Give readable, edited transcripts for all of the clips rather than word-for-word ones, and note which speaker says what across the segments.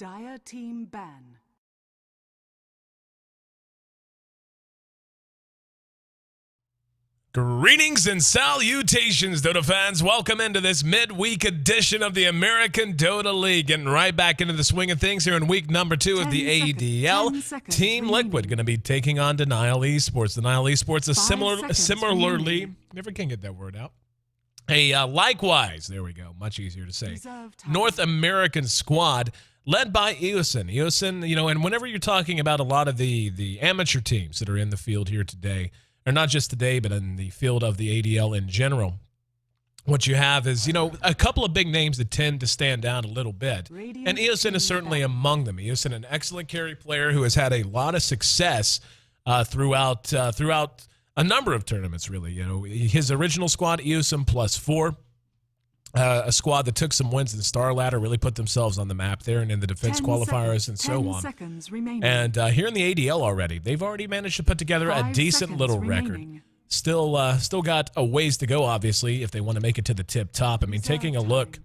Speaker 1: Dire team ban.
Speaker 2: Greetings and salutations, Dota fans. Welcome into this midweek edition of the American Dota League. Getting right back into the swing of things here in week number 2 of the ADL. Team Liquid going to be taking on Denial Esports. Denial Esports is similarly, never can get that word out. Likewise, there we go, much easier to say, North American squad led by Eosin. Eosin, and whenever you're talking about a lot of the amateur teams that are in the field here today, or not just today, but in the field of the ADL in general, what you have is, a couple of big names that tend to stand out a little bit. And Eosin is certainly among them. Eosin, an excellent carry player who has had a lot of success throughout a number of tournaments, really. His original squad, Eosin +4, a squad that took some wins in the Star Ladder, really put themselves on the map there and in the defense qualifiers and so on. And here in the ADL already, they've already managed to put together a decent little record. Still got a ways to go, obviously, if they want to make it to the tip top. I mean, taking a look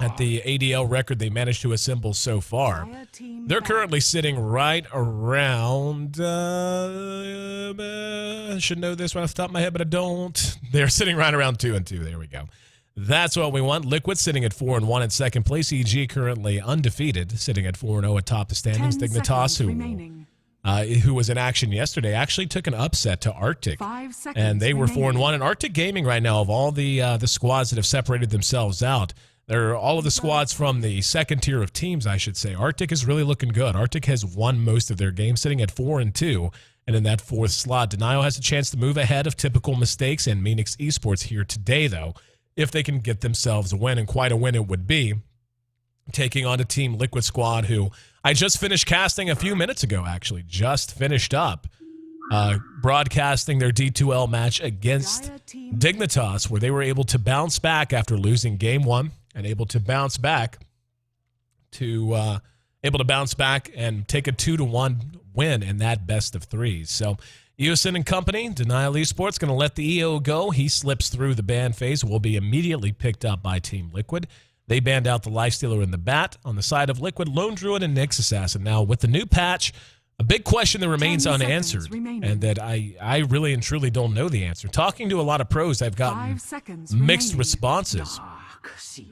Speaker 2: at the ADL record they managed to assemble so far, they're currently sitting right around, I should know this right off the top of my head, but I don't. They're sitting right around 2-2. There we go. That's what we want. Liquid sitting at 4-1 in second place. EG currently undefeated, sitting at 4-0 atop the standings. Dignitas, who was in action yesterday, actually took an upset to Arctic, and they were 4-1. And Arctic Gaming right now, of all the squads that have separated themselves out, they're all of the squads from the second tier of teams, I should say. Arctic is really looking good. Arctic has won most of their games, sitting at 4-2. And in that fourth slot, Denial has a chance to move ahead of typical mistakes and Phoenix Esports here today, though, if they can get themselves a win, and quite a win it would be, taking on a Team Liquid squad who I just finished casting a few minutes ago, actually. Just finished up broadcasting their D2L match against Dignitas, where they were able to bounce back after losing Game 1 and able to bounce back and take a 2-1 win in that best of 3. So Eosin and company, Denial Esports, going to let the EO go. He slips through the ban phase, will be immediately picked up by Team Liquid. They banned out the Lifestealer and the Bat. On the side of Liquid, Lone Druid and Nyx Assassin. Now, with the new patch, a big question that remains unanswered, and that I really and truly don't know the answer. Talking to a lot of pros, I've gotten mixed responses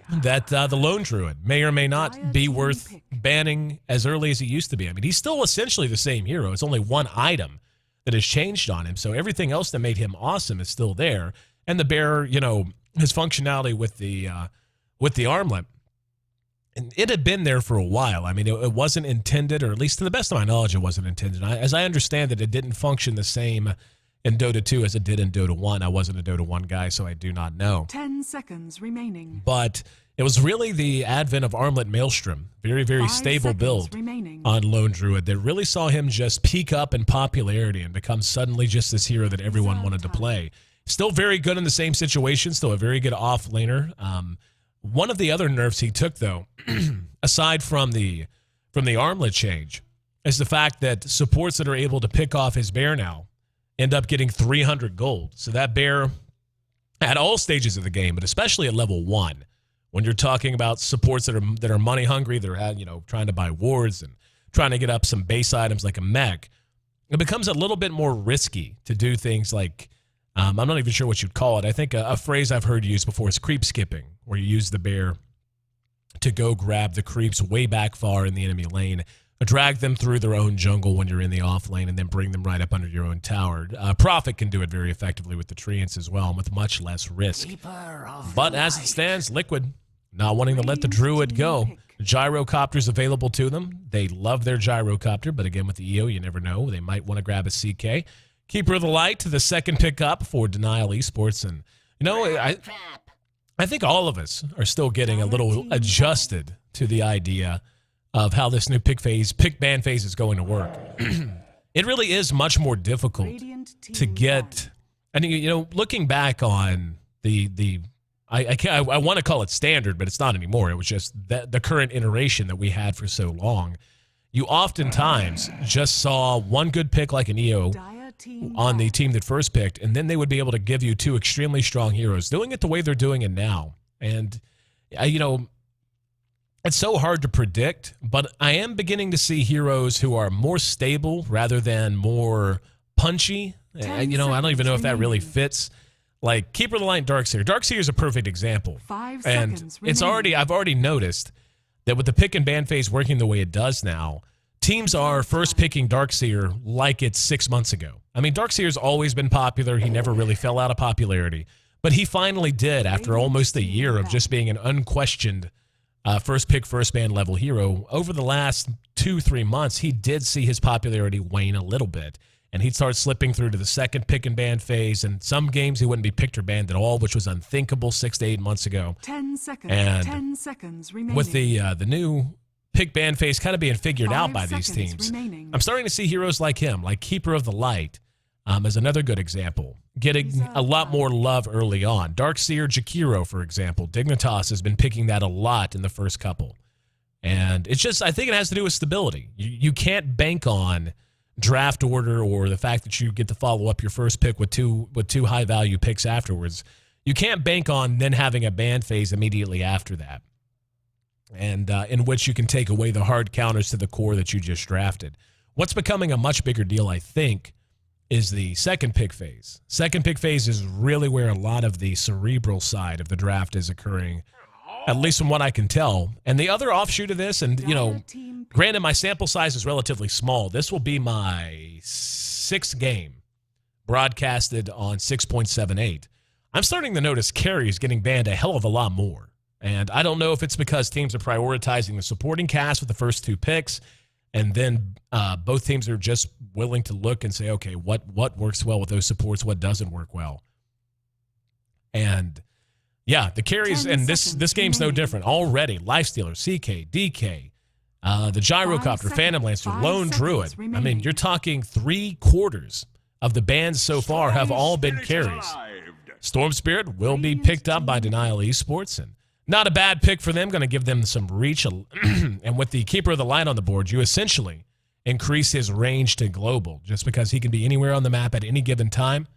Speaker 2: that the Lone Druid may or may not be worth banning as early as he used to be. I mean, he's still essentially the same hero. It's only one item that has changed on him, so everything else that made him awesome is still there. And the bear, his functionality with the armlet, and it had been there for a while. I mean, it wasn't intended, or at least to the best of my knowledge, it wasn't intended. As I understand it didn't function the same in Dota 2 as it did in Dota 1. I wasn't a Dota 1 guy, so I do not know.
Speaker 1: 10 seconds remaining.
Speaker 2: But it was really the advent of Armlet Maelstrom, very, very stable build on Lone Druid, that really saw him just peak up in popularity and become suddenly just this hero that everyone wanted to play. Still very good in the same situation, still a very good off laner. One of the other nerfs he took, though, aside from the armlet change, is the fact that supports that are able to pick off his bear now end up getting 300 gold. So that bear, at all stages of the game, but especially at level 1, when you're talking about supports that are money hungry, they're trying to buy wards and trying to get up some base items like a mech, it becomes a little bit more risky to do things like, I'm not even sure what you'd call it. I think a phrase I've heard used before is creep skipping, where you use the bear to go grab the creeps way back far in the enemy lane, drag them through their own jungle when you're in the off lane, and then bring them right up under your own tower. Prophet can do it very effectively with the treants as well, and with much less risk. But as it stands, Liquid not wanting to let the Druid go. Gyrocopter's available to them. They love their Gyrocopter, but again, with the EO, you never know. They might want to grab a CK. Keeper of the Light to the second pickup for Denial Esports. And, I think all of us are still getting a little adjusted to the idea of how this new pick ban phase is going to work. It really is much more difficult to get, and looking back on I want to call it standard, but it's not anymore. It was just the current iteration that we had for so long. You oftentimes just saw one good pick like an EO on the team that first picked, and then they would be able to give you 2 extremely strong heroes, doing it the way they're doing it now. And, it's so hard to predict, but I am beginning to see heroes who are more stable rather than more punchy. I don't even know if that really fits. Like Keeper of the Light, Darkseer. Darkseer is a perfect example.
Speaker 1: 5
Speaker 2: And
Speaker 1: seconds
Speaker 2: I've already noticed that with the pick and ban phase working the way it does now, teams are first picking Darkseer like it's 6 months ago. I mean, Darkseer's always been popular. He never really fell out of popularity. But he finally did after almost a year of just being an unquestioned first pick, first ban level hero. Over the last 2-3 months, he did see his popularity wane a little bit. And he'd start slipping through to the second pick and ban phase. And some games he wouldn't be picked or banned at all, which was unthinkable 6 to 8 months ago.
Speaker 1: 10 seconds.
Speaker 2: And
Speaker 1: 10 seconds remaining.
Speaker 2: with the new pick ban phase kind of being figured out by these teams, I'm starting to see heroes like him, like Keeper of the Light, as another good example, getting a lot more love early on. Darkseer Jakiro, for example, Dignitas has been picking that a lot in the first couple. And it's just, I think it has to do with stability. You can't bank on draft order or the fact that you get to follow up your first pick with two high value picks afterwards. You can't bank on then having a ban phase immediately after that, and in which you can take away the hard counters to the core that you just drafted. What's becoming a much bigger deal, I think, is the second pick phase. Second pick phase is really where a lot of the cerebral side of the draft is occurring, at least from what I can tell. And the other offshoot of this, and granted, my sample size is relatively small. This will be my 6th game broadcasted on 6.78. I'm starting to notice carries getting banned a hell of a lot more. And I don't know if it's because teams are prioritizing the supporting cast with the first 2 picks, and then both teams are just willing to look and say, okay, what works well with those supports, what doesn't work well. And yeah, the carries, and this game's no different. Already, Lifestealer, CK, DK, the Gyrocopter, Phantom Lancer, Lone Druid. I mean, you're talking 3/4 of the bans so far have all been carries. Storm Spirit will be picked up by Denial Esports, and not a bad pick for them, going to give them some reach. And with the Keeper of the Light on the board, you essentially increase his range to global just because he can be anywhere on the map at any given time.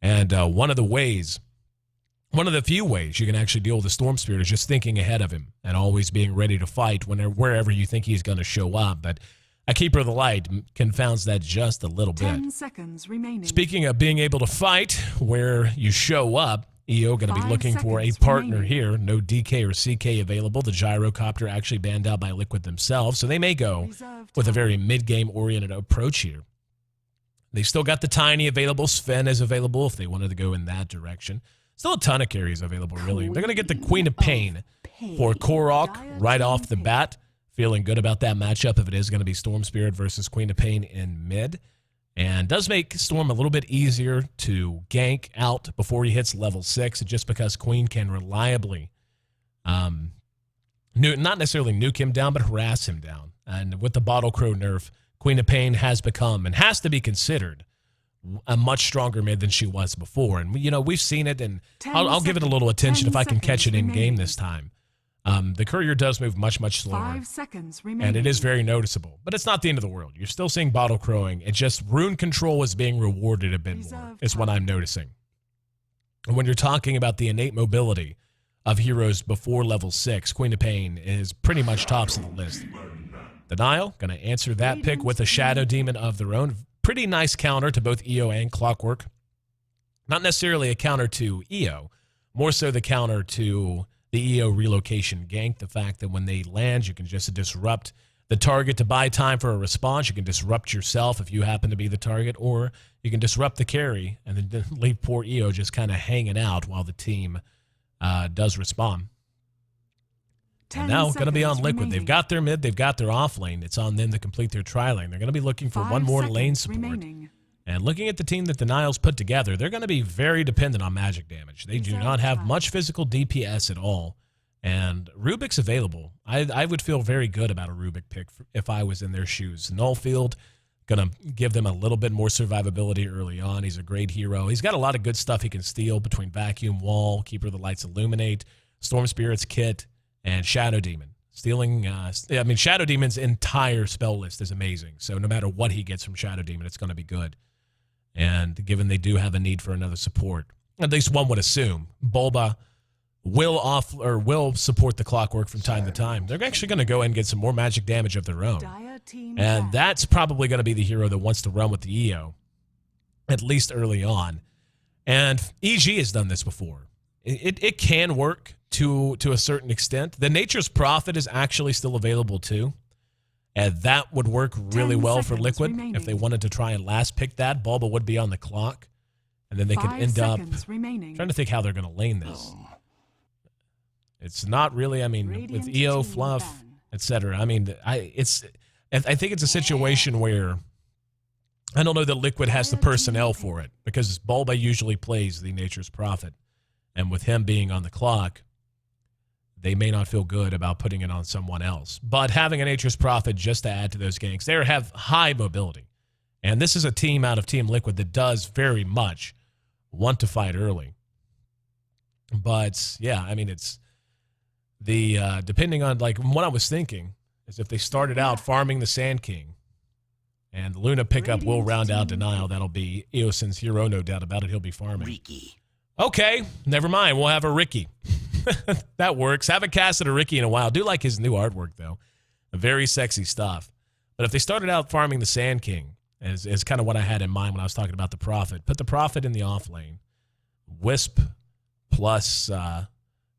Speaker 2: And one of the few ways you can actually deal with the Storm Spirit is just thinking ahead of him and always being ready to fight wherever you think he's going to show up. But a Keeper of the Light confounds that just a little bit.
Speaker 1: 10 seconds remaining.
Speaker 2: Speaking of being able to fight where you show up, EO going to be looking for a partner here. No DK or CK available. The Gyrocopter actually banned out by Liquid themselves, so they may go with a very mid-game oriented approach here. They still got the Tiny available. Sven is available if they wanted to go in that direction. Still a ton of carries available, really. They're going to get the Queen of Pain for Korok right off the bat. Feeling good about that matchup if it is going to be Storm Spirit versus Queen of Pain in mid. And does make Storm a little bit easier to gank out before he hits level 6, just because Queen can reliably, not necessarily nuke him down, but harass him down. And with the Bottle Crow nerf, Queen of Pain has become and has to be considered a much stronger mid than she was before. And, we've seen it, and I'll give it a little attention if I can catch it in game this time. The Courier does move much, much slower.
Speaker 1: 5 seconds remaining.
Speaker 2: And it is very noticeable. But it's not the end of the world. You're still seeing bottle crowing. It just, rune control is being rewarded a bit more, is what I'm noticing. And when you're talking about the innate mobility of heroes before level 6, Queen of Pain is pretty much tops of the list. Denial, going to answer that pick with a Shadow Demon of their own. Pretty nice counter to both EO and Clockwork. Not necessarily a counter to EO, more so the counter to the EO relocation gank, the fact that when they land, you can just disrupt the target to buy time for a response. You can disrupt yourself if you happen to be the target, or you can disrupt the carry and then leave poor EO just kind of hanging out while the team does respond. And now going to be on Liquid.
Speaker 1: Remaining.
Speaker 2: They've got their mid, they've got their off lane. It's on them to complete their tri lane. They're going to be looking for one more lane support.
Speaker 1: Remaining.
Speaker 2: And looking at the team that Denial's put together, they're going to be very dependent on magic damage. They do not have much physical DPS at all. And Rubik's available. I would feel very good about a Rubik pick if I was in their shoes. Nullfield, going to give them a little bit more survivability early on. He's a great hero. He's got a lot of good stuff he can steal between Vacuum Wall, Keeper of the Lights Illuminate, Storm Spirit's Kit, and Shadow Demon. Stealing, Shadow Demon's entire spell list is amazing. So no matter what he gets from Shadow Demon, it's going to be good. And given they do have a need for another support, at least one would assume, Bulba will support the clockwork from time to time. They're actually going to go and get some more magic damage of their own.
Speaker 1: Dire team
Speaker 2: And
Speaker 1: back.
Speaker 2: that's probably going to be the hero that wants to run with the EO, at least early on. And EG has done this before. It can work to a certain extent. The Nature's Prophet is actually still available too. And that would work really
Speaker 1: 10
Speaker 2: well for
Speaker 1: seconds
Speaker 2: Liquid.
Speaker 1: remaining.
Speaker 2: If they wanted to try and last pick that, Bulba would be on the clock. And then they could
Speaker 1: 5
Speaker 2: end up
Speaker 1: seconds remaining.
Speaker 2: trying to think how they're going to lane this. It's not really, I mean, with
Speaker 1: Radiant
Speaker 2: EO,
Speaker 1: team
Speaker 2: Fluff,
Speaker 1: ban.
Speaker 2: etc. I mean, I think it's a situation where I don't know that Liquid has the personnel for it, because Bulba usually plays the Nature's Prophet. And with him being on the clock, they may not feel good about putting it on someone else. But having a Nature's Prophet just to add to those ganks, they have high mobility. And this is a team out of Team Liquid that does very much want to fight early. But, yeah, I mean, it's the depending on, like, what I was thinking is if they started out farming the Sand King and the Luna pickup will round out Denial, that'll be Eosin's hero, no doubt about it. He'll be farming.
Speaker 3: Ricky.
Speaker 2: Okay, never mind. We'll have a Ricky. That works. Haven't casted a Ricky in a while. Do like his new artwork, though. Very sexy stuff. But if they started out farming the Sand King, is kind of what I had in mind when I was talking about the Prophet. Put the Prophet in the off lane. Wisp plus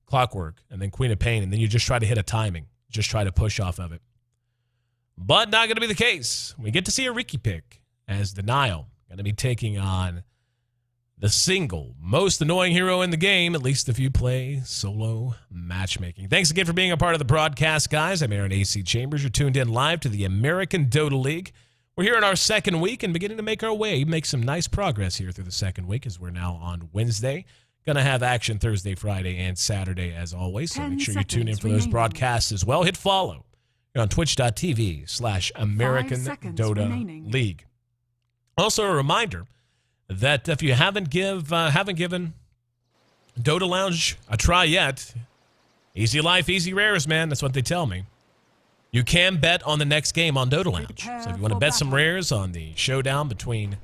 Speaker 2: Clockwork, and then Queen of Pain, and then you just try to hit a timing. Just try to push off of it. But not going to be the case. We get to see a Ricky pick as Denial. Going to be taking on the single most annoying hero in the game, at least if you play solo matchmaking. Thanks again for being a part of the broadcast, guys. I'm Aaron AC Chambers. You're tuned in live to the American Dota League. We're here in our second week and beginning to make our way, make some nice progress here through the second week as we're now on Wednesday. Going to have action Thursday, Friday, and Saturday as always. So
Speaker 1: 10
Speaker 2: make sure you tune in
Speaker 1: seconds
Speaker 2: for those
Speaker 1: remaining.
Speaker 2: broadcasts as well. Hit follow. You're on twitch.tv/American
Speaker 1: 5 seconds
Speaker 2: Dota
Speaker 1: remaining.
Speaker 2: League. Also a reminder that if you haven't given Dota Lounge a try yet, easy life, easy rares, man. That's what they tell me. You can bet on the next game on Dota Lounge.
Speaker 1: Prepare
Speaker 2: So if you want to
Speaker 1: for
Speaker 2: bet some
Speaker 1: battle.
Speaker 2: rares on the showdown between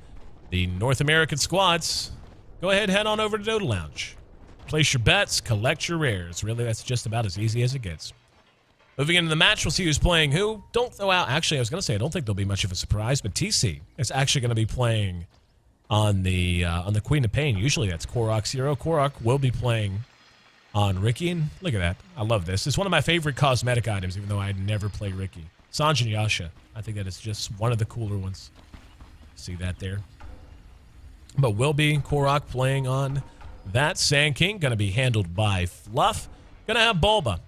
Speaker 2: the North American squads, go ahead and head on over to Dota Lounge. Place your bets, collect your rares. Really, that's just about as easy as it gets. Moving into the match, we'll see who's playing who. Don't throw out. Actually, I was going to say I don't think there'll be much of a surprise, but TC is actually going to be playing on the Queen of Pain. Usually that's Korok Zero. Korok will be playing on Ricky, and look at that. I love this. It's one of my favorite cosmetic items, even though I never play Ricky. Sanjin Yasha. I think that is just one of the cooler ones. See that there? But will be Korok playing on that. Sand King going to be handled by Fluff. Going to have Bulba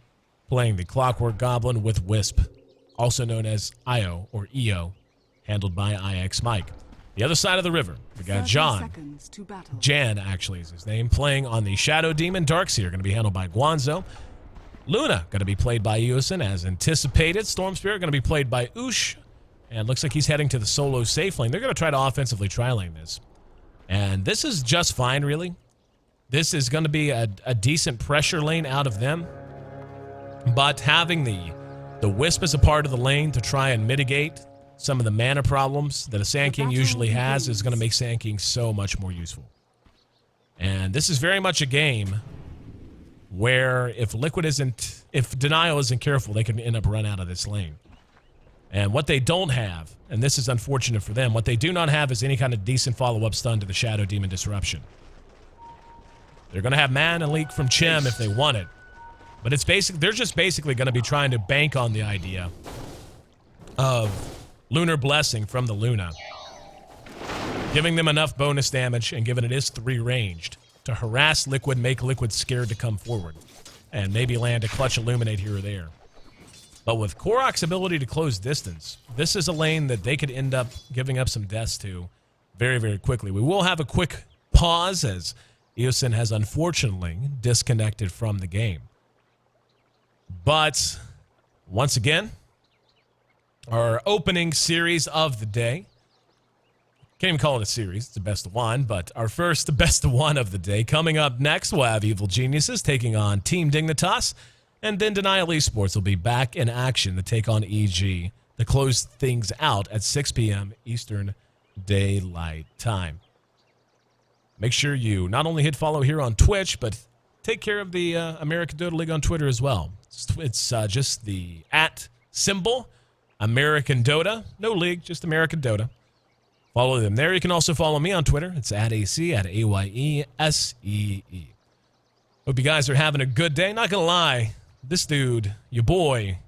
Speaker 2: playing the Clockwork Goblin with Wisp, also known as IO or EO, handled by IX Mike. The other side of the river, we got
Speaker 1: 30
Speaker 2: John.
Speaker 1: seconds to battle.
Speaker 2: Jan, actually, is his name, playing on the Shadow Demon. Darkseer going to be handled by Guanzo. Luna going to be played by Eosin, as anticipated. Storm Spirit going to be played by Oosh. And looks like he's heading to the solo safe lane. They're going to try to offensively tri-lane this. And this is just fine, really. This is going to be a decent pressure lane out of them. But having the Wisp as a part of the lane to try and mitigate some of the mana problems that a Sand King usually has is going to make Sand King so much more useful. And this is very much a game where if Denial isn't careful, they can end up run out of this lane. And what they don't have, and this is unfortunate for them, what they do not have is any kind of decent follow-up stun to the Shadow Demon Disruption. They're going to have Mana Leak from Chim if they want it. But they're just basically going to be trying to bank on the idea of Lunar Blessing from the Luna, giving them enough bonus damage, and given it is 3 ranged, to harass Liquid, make Liquid scared to come forward, and maybe land a clutch Illuminate here or there. But with Korok's ability to close distance, this is a lane that they could end up giving up some deaths to very, very quickly. We will have a quick pause as Eosin has unfortunately disconnected from the game. But once again, our opening series of the day. Can't even call it a series. It's the best of one, but our first best of one of the day. Coming up next, we'll have Evil Geniuses taking on Team Dignitas, and then Denial Esports will be back in action to take on EG to close things out at 6 p.m. Eastern Daylight Time. Make sure you not only hit follow here on Twitch, but take care of the American Dota League on Twitter as well. It's just the @ symbol, American Dota. No league, just American Dota. Follow them there. You can also follow me on Twitter. It's @AC, @AYESEE. Hope you guys are having a good day. Not going to lie, this dude, your boy,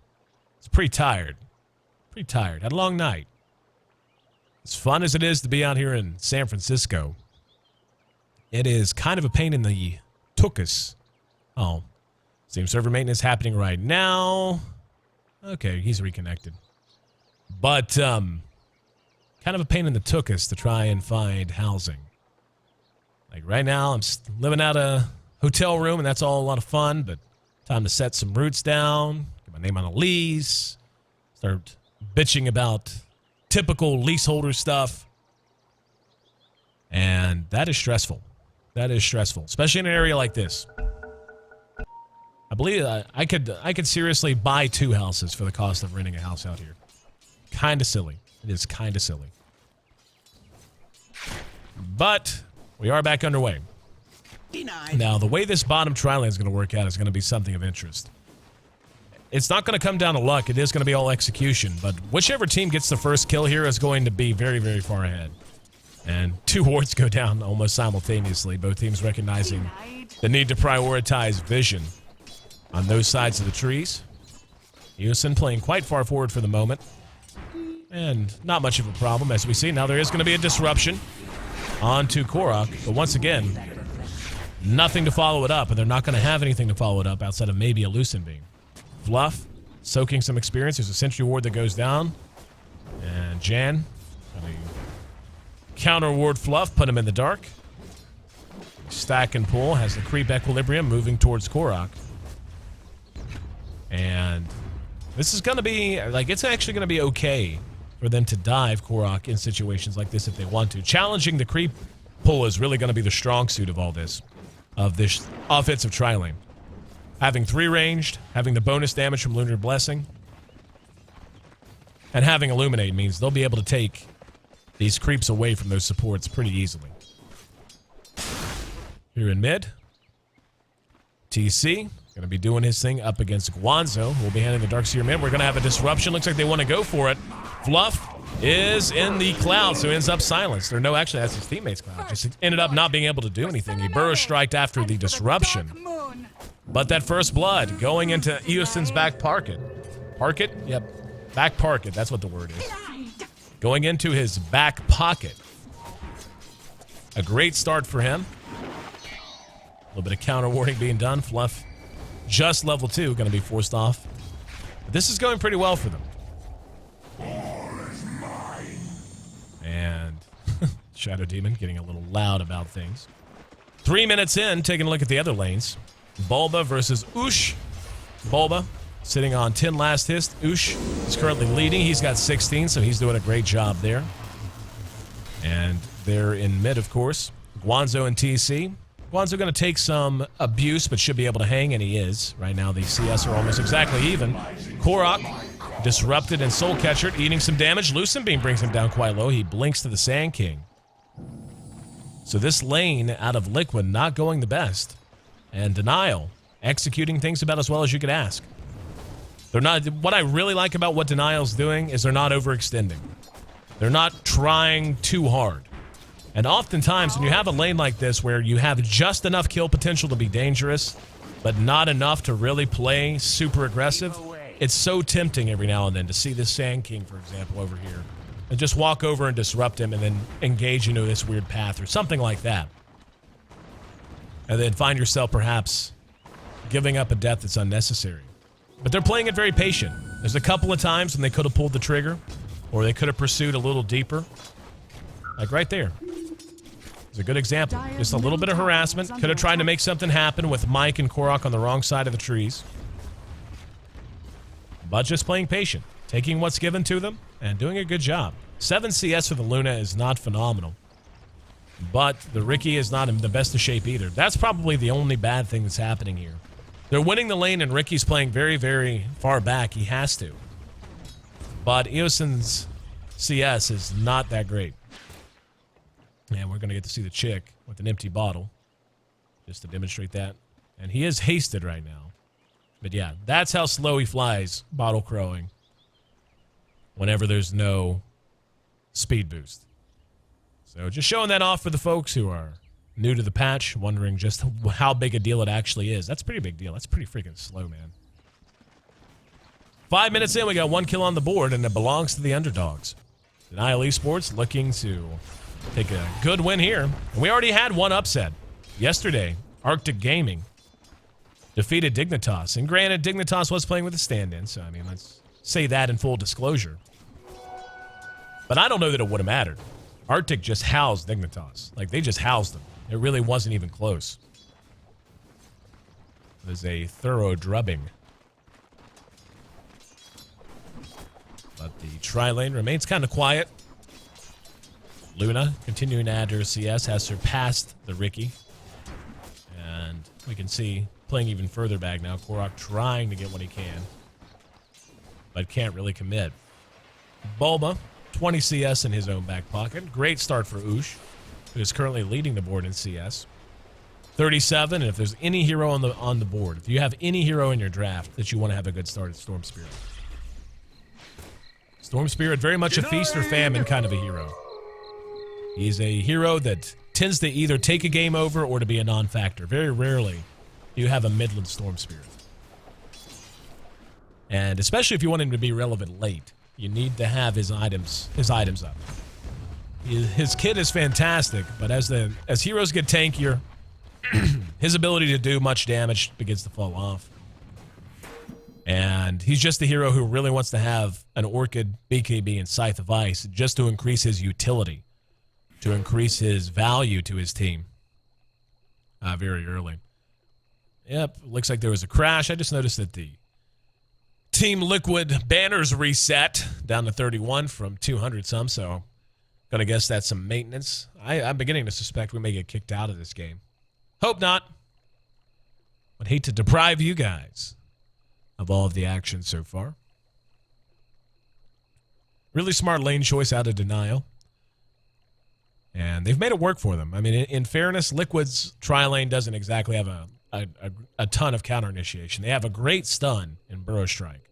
Speaker 2: is pretty tired. Pretty tired. Had a long night. As fun as it is to be out here in San Francisco, it is kind of a pain in the tuchus. Oh, seems server maintenance happening right now. Okay, he's reconnected. But, kind of a pain in the tuchus to try and find housing. Like right now, I'm living out a hotel room, and that's all a lot of fun, but time to set some roots down, get my name on a lease, start bitching about typical leaseholder stuff. And that is stressful. That is stressful, especially in an area like this. I believe I could seriously buy 2 houses for the cost of renting a house out here. Kind of silly. It is kind of silly. But we are back underway. Now, the way this bottom tri-lane is going to work out is going to be something of interest. It's not going to come down to luck. It is going to be all execution. But whichever team gets the first kill here is going to be very, very far ahead. And 2 wards go down almost simultaneously. Both teams recognizing the need to prioritize vision on those sides of the trees. Eosin playing quite far forward for the moment. And not much of a problem, as we see. Now there is going to be a disruption onto Korok. But once again, nothing to follow it up. And they're not going to have anything to follow it up outside of maybe a Lucent Beam. Fluff, soaking some experience. There's a Sentry Ward that goes down. And Jan, counter ward Fluff, put him in the dark. Stack and pull, has the creep equilibrium moving towards Korok. And this is going to be, like, it's actually going to be okay for them to dive Korok in situations like this if they want to. Challenging the creep pull is really going to be the strong suit of all this, of this offensive tri-lane. Having 3 ranged, having the bonus damage from Lunar Blessing, and having Illuminate means they'll be able to take these creeps away from those supports pretty easily. Here in mid, TC going to be doing his thing up against Guanzo, who will be handling the Darkseer mid. We're going to have a disruption. Looks like they want to go for it. Fluff is in the cloud, so ends up silenced. Or no, actually, that's his teammate's cloud. Just ended up not being able to do anything. He burrow striked after the disruption. But that first blood going into Eosin's back pocket. Pocket? Yep. Back pocket. That's what the word is. Going into his back pocket. A great start for him. A little bit of counter warding being done. Fluff just level 2. Going to be forced off. But this is going pretty well for them. And Shadow Demon getting a little loud about things. 3 minutes in, taking a look at the other lanes. Bulba versus Ush. Bulba sitting on 10 last hits. Ush is currently leading. He's got 16, so he's doing a great job there. And they're in mid, of course. Guanzo and TC. Guanzo going to take some abuse, but should be able to hang, and he is. Right now, the CS are almost exactly even. Korok, disrupted and Soul Catcher, eating some damage. Lucent Beam brings him down quite low. He blinks to the Sand King. So this lane out of Liquid not going the best. And Denial executing things about as well as you could ask. They're not. What I really like about what Denial's doing is they're not overextending. They're not trying too hard. And oftentimes when you have a lane like this where you have just enough kill potential to be dangerous, but not enough to really play super aggressive, it's so tempting every now and then to see this Sand King, for example, over here, and just walk over and disrupt him and then engage into this weird path or something like that. And then find yourself perhaps giving up a death that's unnecessary. But they're playing it very patient. There's a couple of times when they could have pulled the trigger, or they could have pursued a little deeper. Like right there. It's a good example. Just a little bit of harassment. Could have tried to make something happen with Mike and Korok on the wrong side of the trees. But just playing patient. Taking what's given to them and doing a good job. 7 CS for the Luna is not phenomenal. But the Riki is not in the best of shape either. That's probably the only bad thing that's happening here. They're winning the lane and Riki's playing very, very far back. He has to. But Eosin's CS is not that great. And we're going to get to see the chick with an empty bottle. Just to demonstrate that. And he is hasted right now. But yeah, that's how slow he flies, bottle crowing, whenever there's no speed boost. So just showing that off for the folks who are new to the patch, wondering just how big a deal it actually is. That's a pretty big deal. That's pretty freaking slow, man. 5 minutes in, we got 1 kill on the board, and it belongs to the underdogs. Denial Esports looking to take a good win here. And we already had one upset. Yesterday, Arctic Gaming defeated Dignitas. And granted, Dignitas was playing with a stand-in, so I mean, let's say that in full disclosure. But I don't know that it would have mattered. Arctic just housed Dignitas. Like, they just housed them. It really wasn't even close. It was a thorough drubbing. But the tri-lane remains kind of quiet. Luna, continuing to add her CS, has surpassed the Ricky. And we can see, playing even further back now, Korok trying to get what he can, but can't really commit. Bulba, 20 CS in his own back pocket. Great start for Oosh, who is currently leading the board in CS. 37, and if there's any hero on the board, if you have any hero in your draft that you want to have a good start, it's Storm Spirit. Storm Spirit, very much a feast or famine kind of a hero. He's a hero that tends to either take a game over or to be a non-factor. Very rarely do you have a Midland Storm Spirit. And especially if you want him to be relevant late, you need to have his items up. His kit is fantastic, but as heroes get tankier, his ability to do much damage begins to fall off. And he's just the hero who really wants to have an Orchid, BKB, and Scythe of Ice just to increase his utility, to increase his value to his team very early. Yep, looks like there was a crash. I just noticed that the Team Liquid banners reset down to 31 from 200 some, so gonna guess that's some maintenance. I'm beginning to suspect we may get kicked out of this game. Hope not. Would hate to deprive you guys of all of the action so far. Really smart lane choice out of Denial. And they've made it work for them. I mean, in fairness, Liquid's tri-lane doesn't exactly have a ton of counter initiation. They have a great stun in Burrow Strike.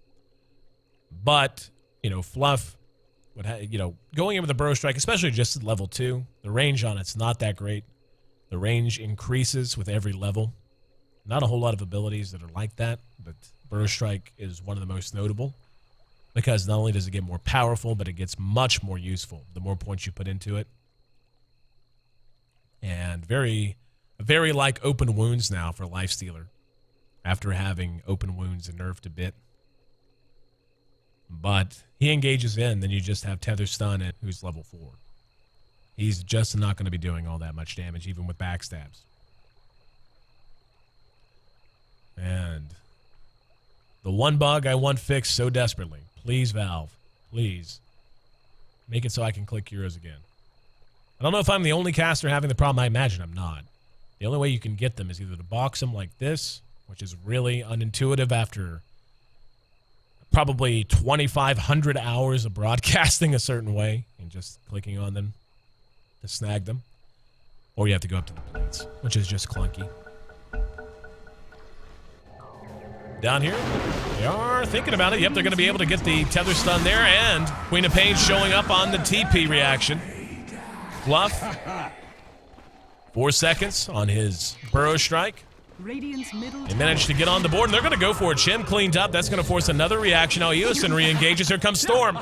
Speaker 2: But, you know, Fluff would going in with the Burrow Strike, especially just at level 2, the range on it's not that great. The range increases with every level. Not a whole lot of abilities that are like that, but Burrow Strike is one of the most notable because not only does it get more powerful, but it gets much more useful the more points you put into it. And very like open wounds now for Lifestealer after having open wounds and nerfed a bit. But he engages in, then you just have Tether Stun at who's level 4. He's just not going to be doing all that much damage, even with backstabs. And the one bug I want fixed so desperately. Please, Valve. Please. Make it so I can click heroes again. I don't know if I'm the only caster having the problem. I imagine I'm not. The only way you can get them is either to box them like this, which is really unintuitive after probably 2,500 hours of broadcasting a certain way and just clicking on them to snag them. Or you have to go up to the plates, which is just clunky. Down here, they are thinking about it. Yep, they're going to be able to get the Tether Stun there, and Queen of Pain showing up on the TP reaction. Fluff, 4 seconds on his Burrow Strike. They managed to get on the board, and they're going to go for it. Shim cleaned up. That's going to force another reaction. Now Eosin re-engages. Here comes Storm.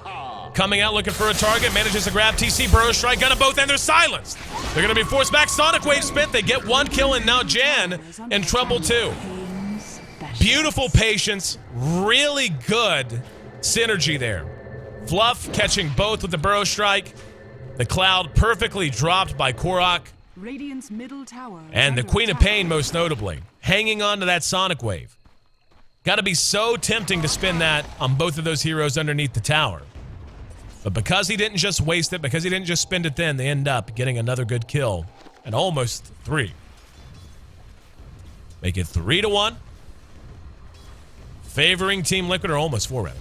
Speaker 2: Coming out looking for a target. Manages to grab TC, Burrow Strike. Gun them both, and they're silenced. They're going to be forced back. Sonic Wave spit. They get 1 kill, and now Jan in trouble too. Beautiful patience. Really good synergy there. Fluff catching both with the Burrow Strike. The Cloud perfectly dropped by Korok.
Speaker 1: Radiant's middle tower
Speaker 2: And the Queen of Pain, most notably, hanging on to that Sonic Wave. Got to be so tempting to spin that on both of those heroes underneath the tower. But because he didn't just waste it, because he didn't just spend it then, they end up getting another good kill. And almost 3. Make it 3-1. Favoring Team Liquid, or almost 4 rather.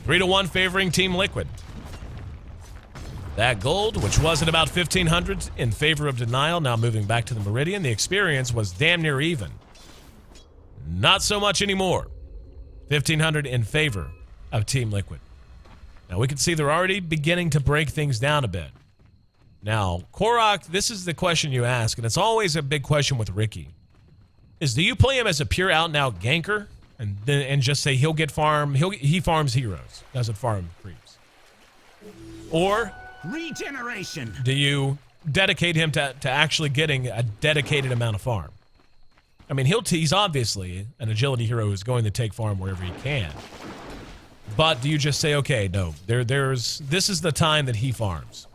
Speaker 2: 3-1 favoring Team Liquid. That gold, which was at about 1,500 in favor of Denial, now moving back to the Meridian. The experience was damn near even Not so much anymore. 1,500 in favor of Team Liquid. Now, we can see they're already beginning to break things down a bit. Now, Korok, this is the question you ask, and it's always a big question with Ricky, is do you play him as a pure out-and-out ganker and just say he'll get farm, he farms heroes, doesn't farm creeps? Or
Speaker 3: regeneration.
Speaker 2: Do you dedicate him to actually getting a dedicated amount of farm? I mean, he's obviously an agility hero who's going to take farm wherever he can. But do you just say, okay, no, this is the time that he farms,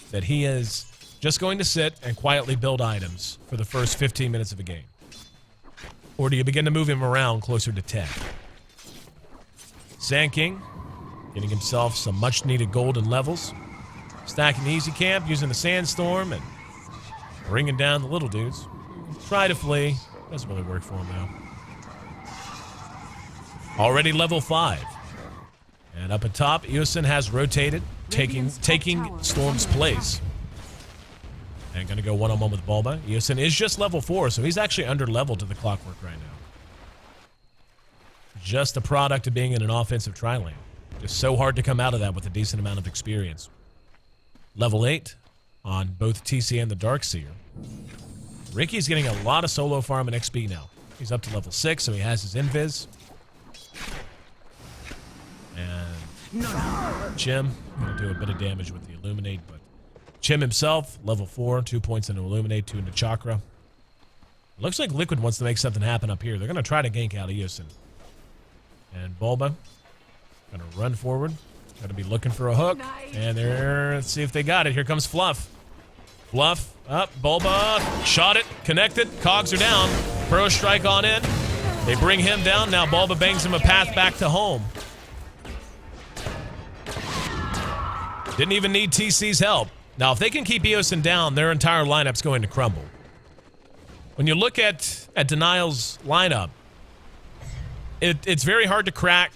Speaker 2: that he is just going to sit and quietly build items for the first 15 minutes of a game? Or do you begin to move him around closer to 10? Sand King, getting himself some much-needed golden levels. Stacking the easy camp, using the sandstorm, and bringing down the little dudes. Try to flee. Doesn't really work for him, though. Already level 5. And up at top, Eosin has rotated, taking Storm's place. And going to go one-on-one with Bulba. Eosin is just level 4, so he's actually under-leveled to the Clockwork right now. Just a product of being in an offensive tri-lane. Just so hard to come out of that with a decent amount of experience. Level 8 on both TC and the Darkseer. Ricky's getting a lot of solo farm and XP now. He's up to level 6, so he has his invis. And Chim going to do a bit of damage with the Illuminate, but Chim himself, level 4, 2 points into Illuminate, 2 into Chakra. Looks like Liquid wants to make something happen up here. They're going to try to gank out Eosin. And Bulba going to run forward. Going to be looking for a hook. And there, let's see if they got it. Here comes Fluff. Fluff up. Bulba shot it. Connected. Cogs are down. Burrow strike on in. They bring him down. Now Bulba bangs him a path back to home. Didn't even need TC's help. Now, if they can keep Eosin down, their entire lineup's going to crumble. When you look at Denial's lineup, it's very hard to crack.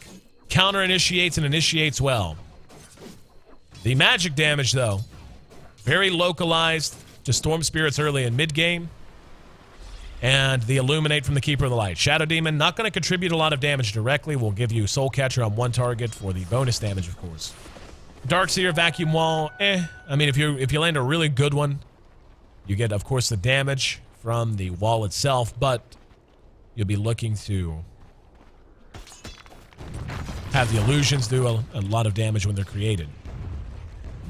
Speaker 2: Counter initiates and initiates well. The magic damage, though, very localized to Storm Spirits early in mid-game. And the Illuminate from the Keeper of the Light. Shadow Demon, not going to contribute a lot of damage directly. Will give you Soul Catcher on one target for the bonus damage, of course. Darkseer, Vacuum Wall, I mean, if you land a really good one, you get, of course, the damage from the wall itself, but you'll be looking to have the illusions do a lot of damage when they're created.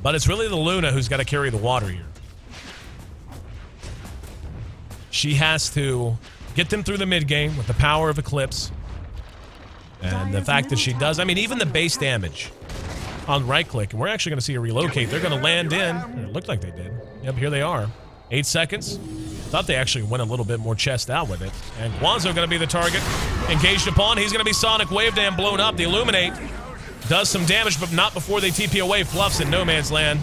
Speaker 2: But it's really the Luna who's got to carry the water here. She has to get them through the mid-game with the power of Eclipse. And the fact that she does, I mean, even the base damage on right-click, and we're actually going to see her relocate. They're going to land in. It looked like they did. Yep, here they are. 8 seconds. Thought they actually went a little bit more chest out with it. And Guanzo going to be the target. Engaged upon. He's going to be Sonic Wave Dam blown up. The Illuminate does some damage, but not before they TP away. Fluff's in no man's land.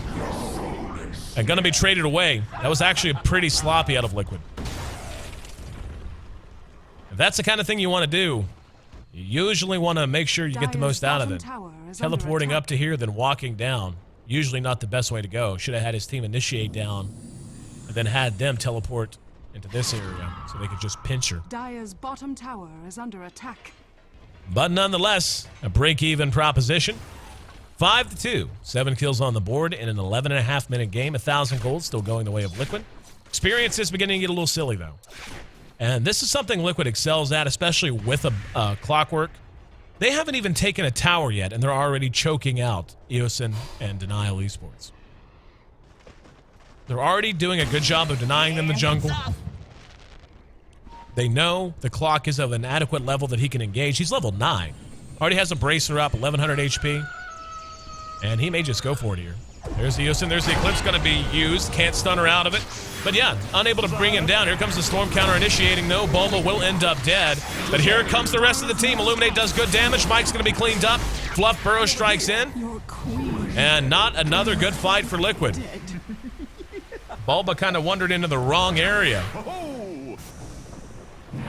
Speaker 2: And going to be traded away. That was actually pretty sloppy out of Liquid. If that's the kind of thing you want to do, you usually want to make sure you get the most out of it. Teleporting up to here, then walking down. Usually not the best way to go. Should have had his team initiate down and then had them teleport into this area so they could just pinch her.
Speaker 1: Dire's bottom tower is under attack.
Speaker 2: But nonetheless, a break-even proposition. 5-2. 7 kills on the board in an 11.5-minute game. 1,000 gold still going the way of Liquid. Experience is beginning to get a little silly, though. And this is something Liquid excels at, especially with a Clockwork. They haven't even taken a tower yet, and they're already choking out Eosin and Denial Esports. They're already doing a good job of denying them the jungle. They know the Clock is of an adequate level that he can engage. He's level 9. Already has a bracer up, 1,100 HP. And he may just go for it here. There's the Eosin. There's the Eclipse going to be used. Can't stun her out of it. But yeah, unable to bring him down. Here comes the Storm counter initiating. No, Bulba will end up dead. But here comes the rest of the team. Illuminate does good damage. Mike's going to be cleaned up. Fluff Burrow strikes in. And not another good fight for Liquid. Bulba kind of wandered into the wrong area.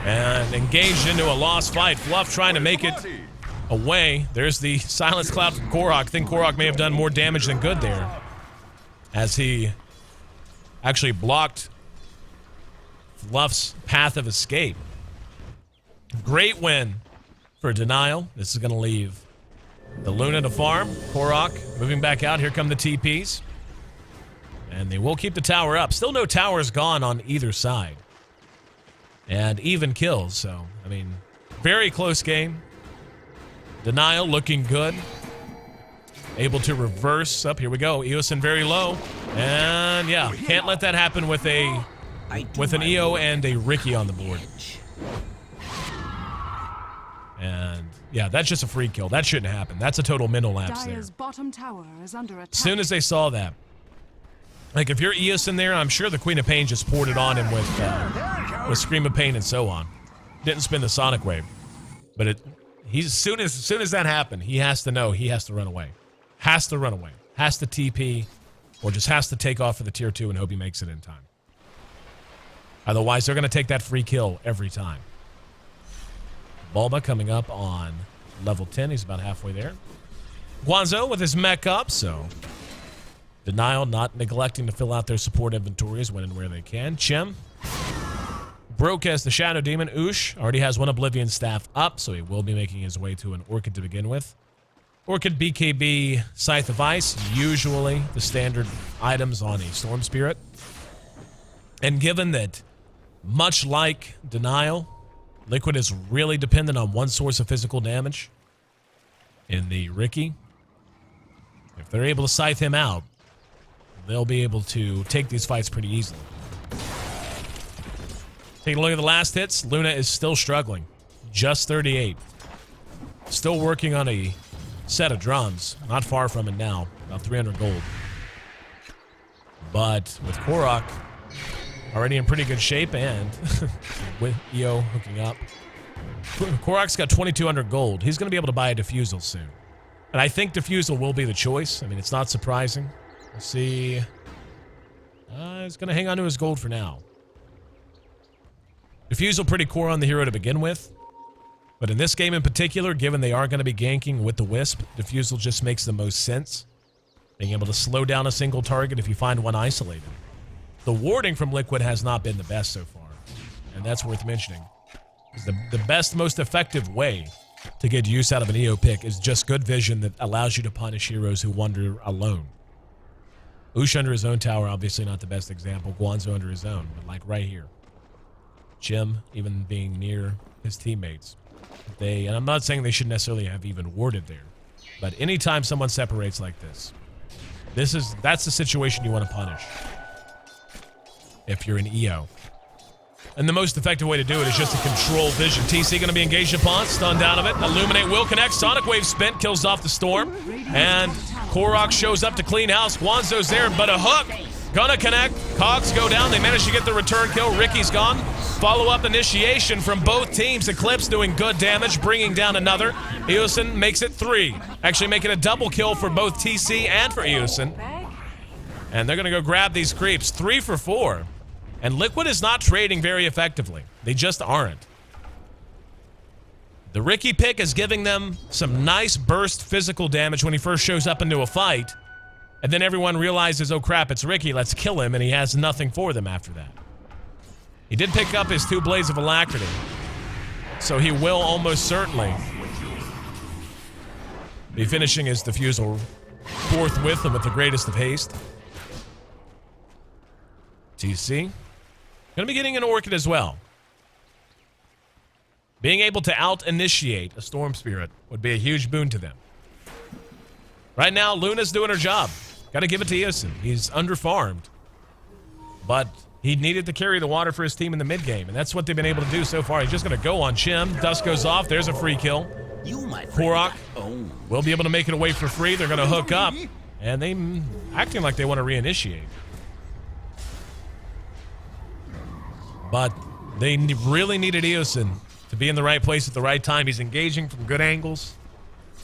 Speaker 2: And engaged into a lost fight. Fluff trying to make it away. There's the Silence Cloud from Korok. I think Korok may have done more damage than good there, as he actually blocked Fluff's path of escape. Great win for Denial. This is going to leave the Luna to farm. Korok moving back out. Here come the TPs. And they will keep the tower up. Still no towers gone on either side. And even kills. So, I mean, very close game. Denial looking good. Able to reverse. Up, here we go. Eosin very low. And yeah, can't let that happen with an EO and a Ricky on the board. And yeah, that's just a free kill. That shouldn't happen. That's a total mental lapse there.
Speaker 1: Dire's bottom tower is under attack.
Speaker 2: As soon as they saw that. Like, if you're Eosin there, I'm sure the Queen of Pain just poured it on him with Scream of Pain and so on. Didn't spin the Sonic Wave. But as soon as that happened, he has to know he has to run away. Has to run away. Has to TP, or just has to take off for the tier 2 and hope he makes it in time. Otherwise, they're going to take that free kill every time. Bulba coming up on level 10. He's about halfway there. Guanzo with his mech up, so Denial not neglecting to fill out their support inventories when and where they can. Chim broke as the Shadow Demon. Oosh already has one Oblivion Staff up, so he will be making his way to an Orchid to begin with. Orchid, BKB, Scythe of Ice, usually the standard items on a Storm Spirit. And given that, much like Denial, Liquid is really dependent on one source of physical damage in the Ricky. If they're able to Scythe him out, they'll be able to take these fights pretty easily. Taking a look at the last hits, Luna is still struggling. Just 38. Still working on a set of drums. Not far from it now. About 300 gold. But with Korok already in pretty good shape, and with EO hooking up, Korok's got 2,200 gold. He's going to be able to buy a Diffusal soon. And I think Diffusal will be the choice. I mean, it's not surprising. Let's see. He's going to hang on to his gold for now. Diffusal pretty core on the hero to begin with. But in this game in particular, given they are going to be ganking with the Wisp, Diffusal just makes the most sense. Being able to slow down a single target if you find one isolated. The warding from Liquid has not been the best so far. And that's worth mentioning. The best, most effective way to get use out of an EO pick is just good vision that allows you to punish heroes who wander alone. Oosh under his own tower, obviously not the best example. Guanzo under his own, but like right here. Jim even being near his teammates. And I'm not saying they should necessarily have even warded there, but anytime someone separates like this, that's the situation you want to punish if you're an EO. And the most effective way to do it is just to control vision. TC going to be engaged upon, stunned out of it. Illuminate will connect. Sonic Wave spent, kills off the Storm. And Korok shows up to clean house. Guanzo's there, but a hook. Gonna connect. Cogs go down. They manage to get the return kill. Ricky's gone. Follow-up initiation from both teams. Eclipse doing good damage, bringing down another. Eosin makes it 3. Actually making a double kill for both TC and for Eosin. And they're gonna go grab these creeps. 3 for 4. And Liquid is not trading very effectively. They just aren't. The Ricky pick is giving them some nice burst physical damage when he first shows up into a fight. And then everyone realizes, oh crap, it's Ricky, let's kill him, and he has nothing for them after that. He did pick up his 2 Blades of Alacrity. So he will almost certainly be finishing his Diffusal forthwith and with the greatest of haste. TC. Gonna be getting an Orchid as well. Being able to out-initiate a Storm Spirit would be a huge boon to them. Right now, Luna's doing her job. Gotta give it to Eosin. He's under-farmed. But he needed to carry the water for his team in the mid-game, and that's what they've been able to do so far. He's just gonna go on Chim. Dust goes off. There's a free kill. Korok will be able to make it away for free. They're gonna hook up, and they acting like they want to reinitiate. But they really needed Eosin to be in the right place at the right time. He's engaging from good angles.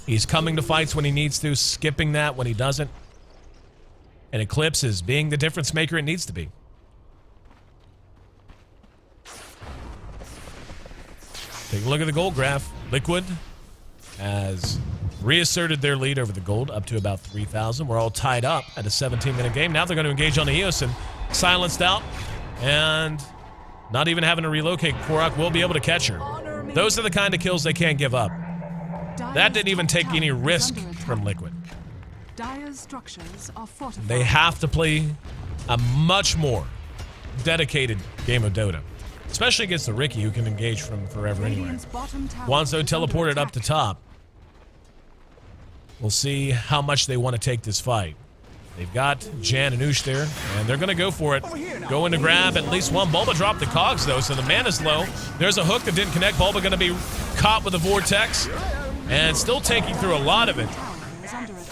Speaker 2: He's coming to fights when he needs to, skipping that when he doesn't. And Eclipse is being the difference maker it needs to be. Take a look at the gold graph. Liquid has reasserted their lead over the gold up to about 3,000. We're all tied up at a 17-minute game. Now they're going to engage on the Eosin. Silenced out. And not even having to relocate, Korok will be able to catch her. Those are the kind of kills they can't give up. That didn't even take any risk from Liquid.
Speaker 1: Dire's structures are fortified.
Speaker 2: They have to play a much more dedicated game of Dota. Especially against the Riki, who can engage from forever anyway. Guanzo teleported up the top. We'll see how much they want to take this fight. They've got Jan and Oosh there, and they're going to go for it. Going to grab at least one. Bulba dropped the cogs, though, so the mana's low. There's a hook that didn't connect. Bulba going to be caught with a vortex, and still taking through a lot of it.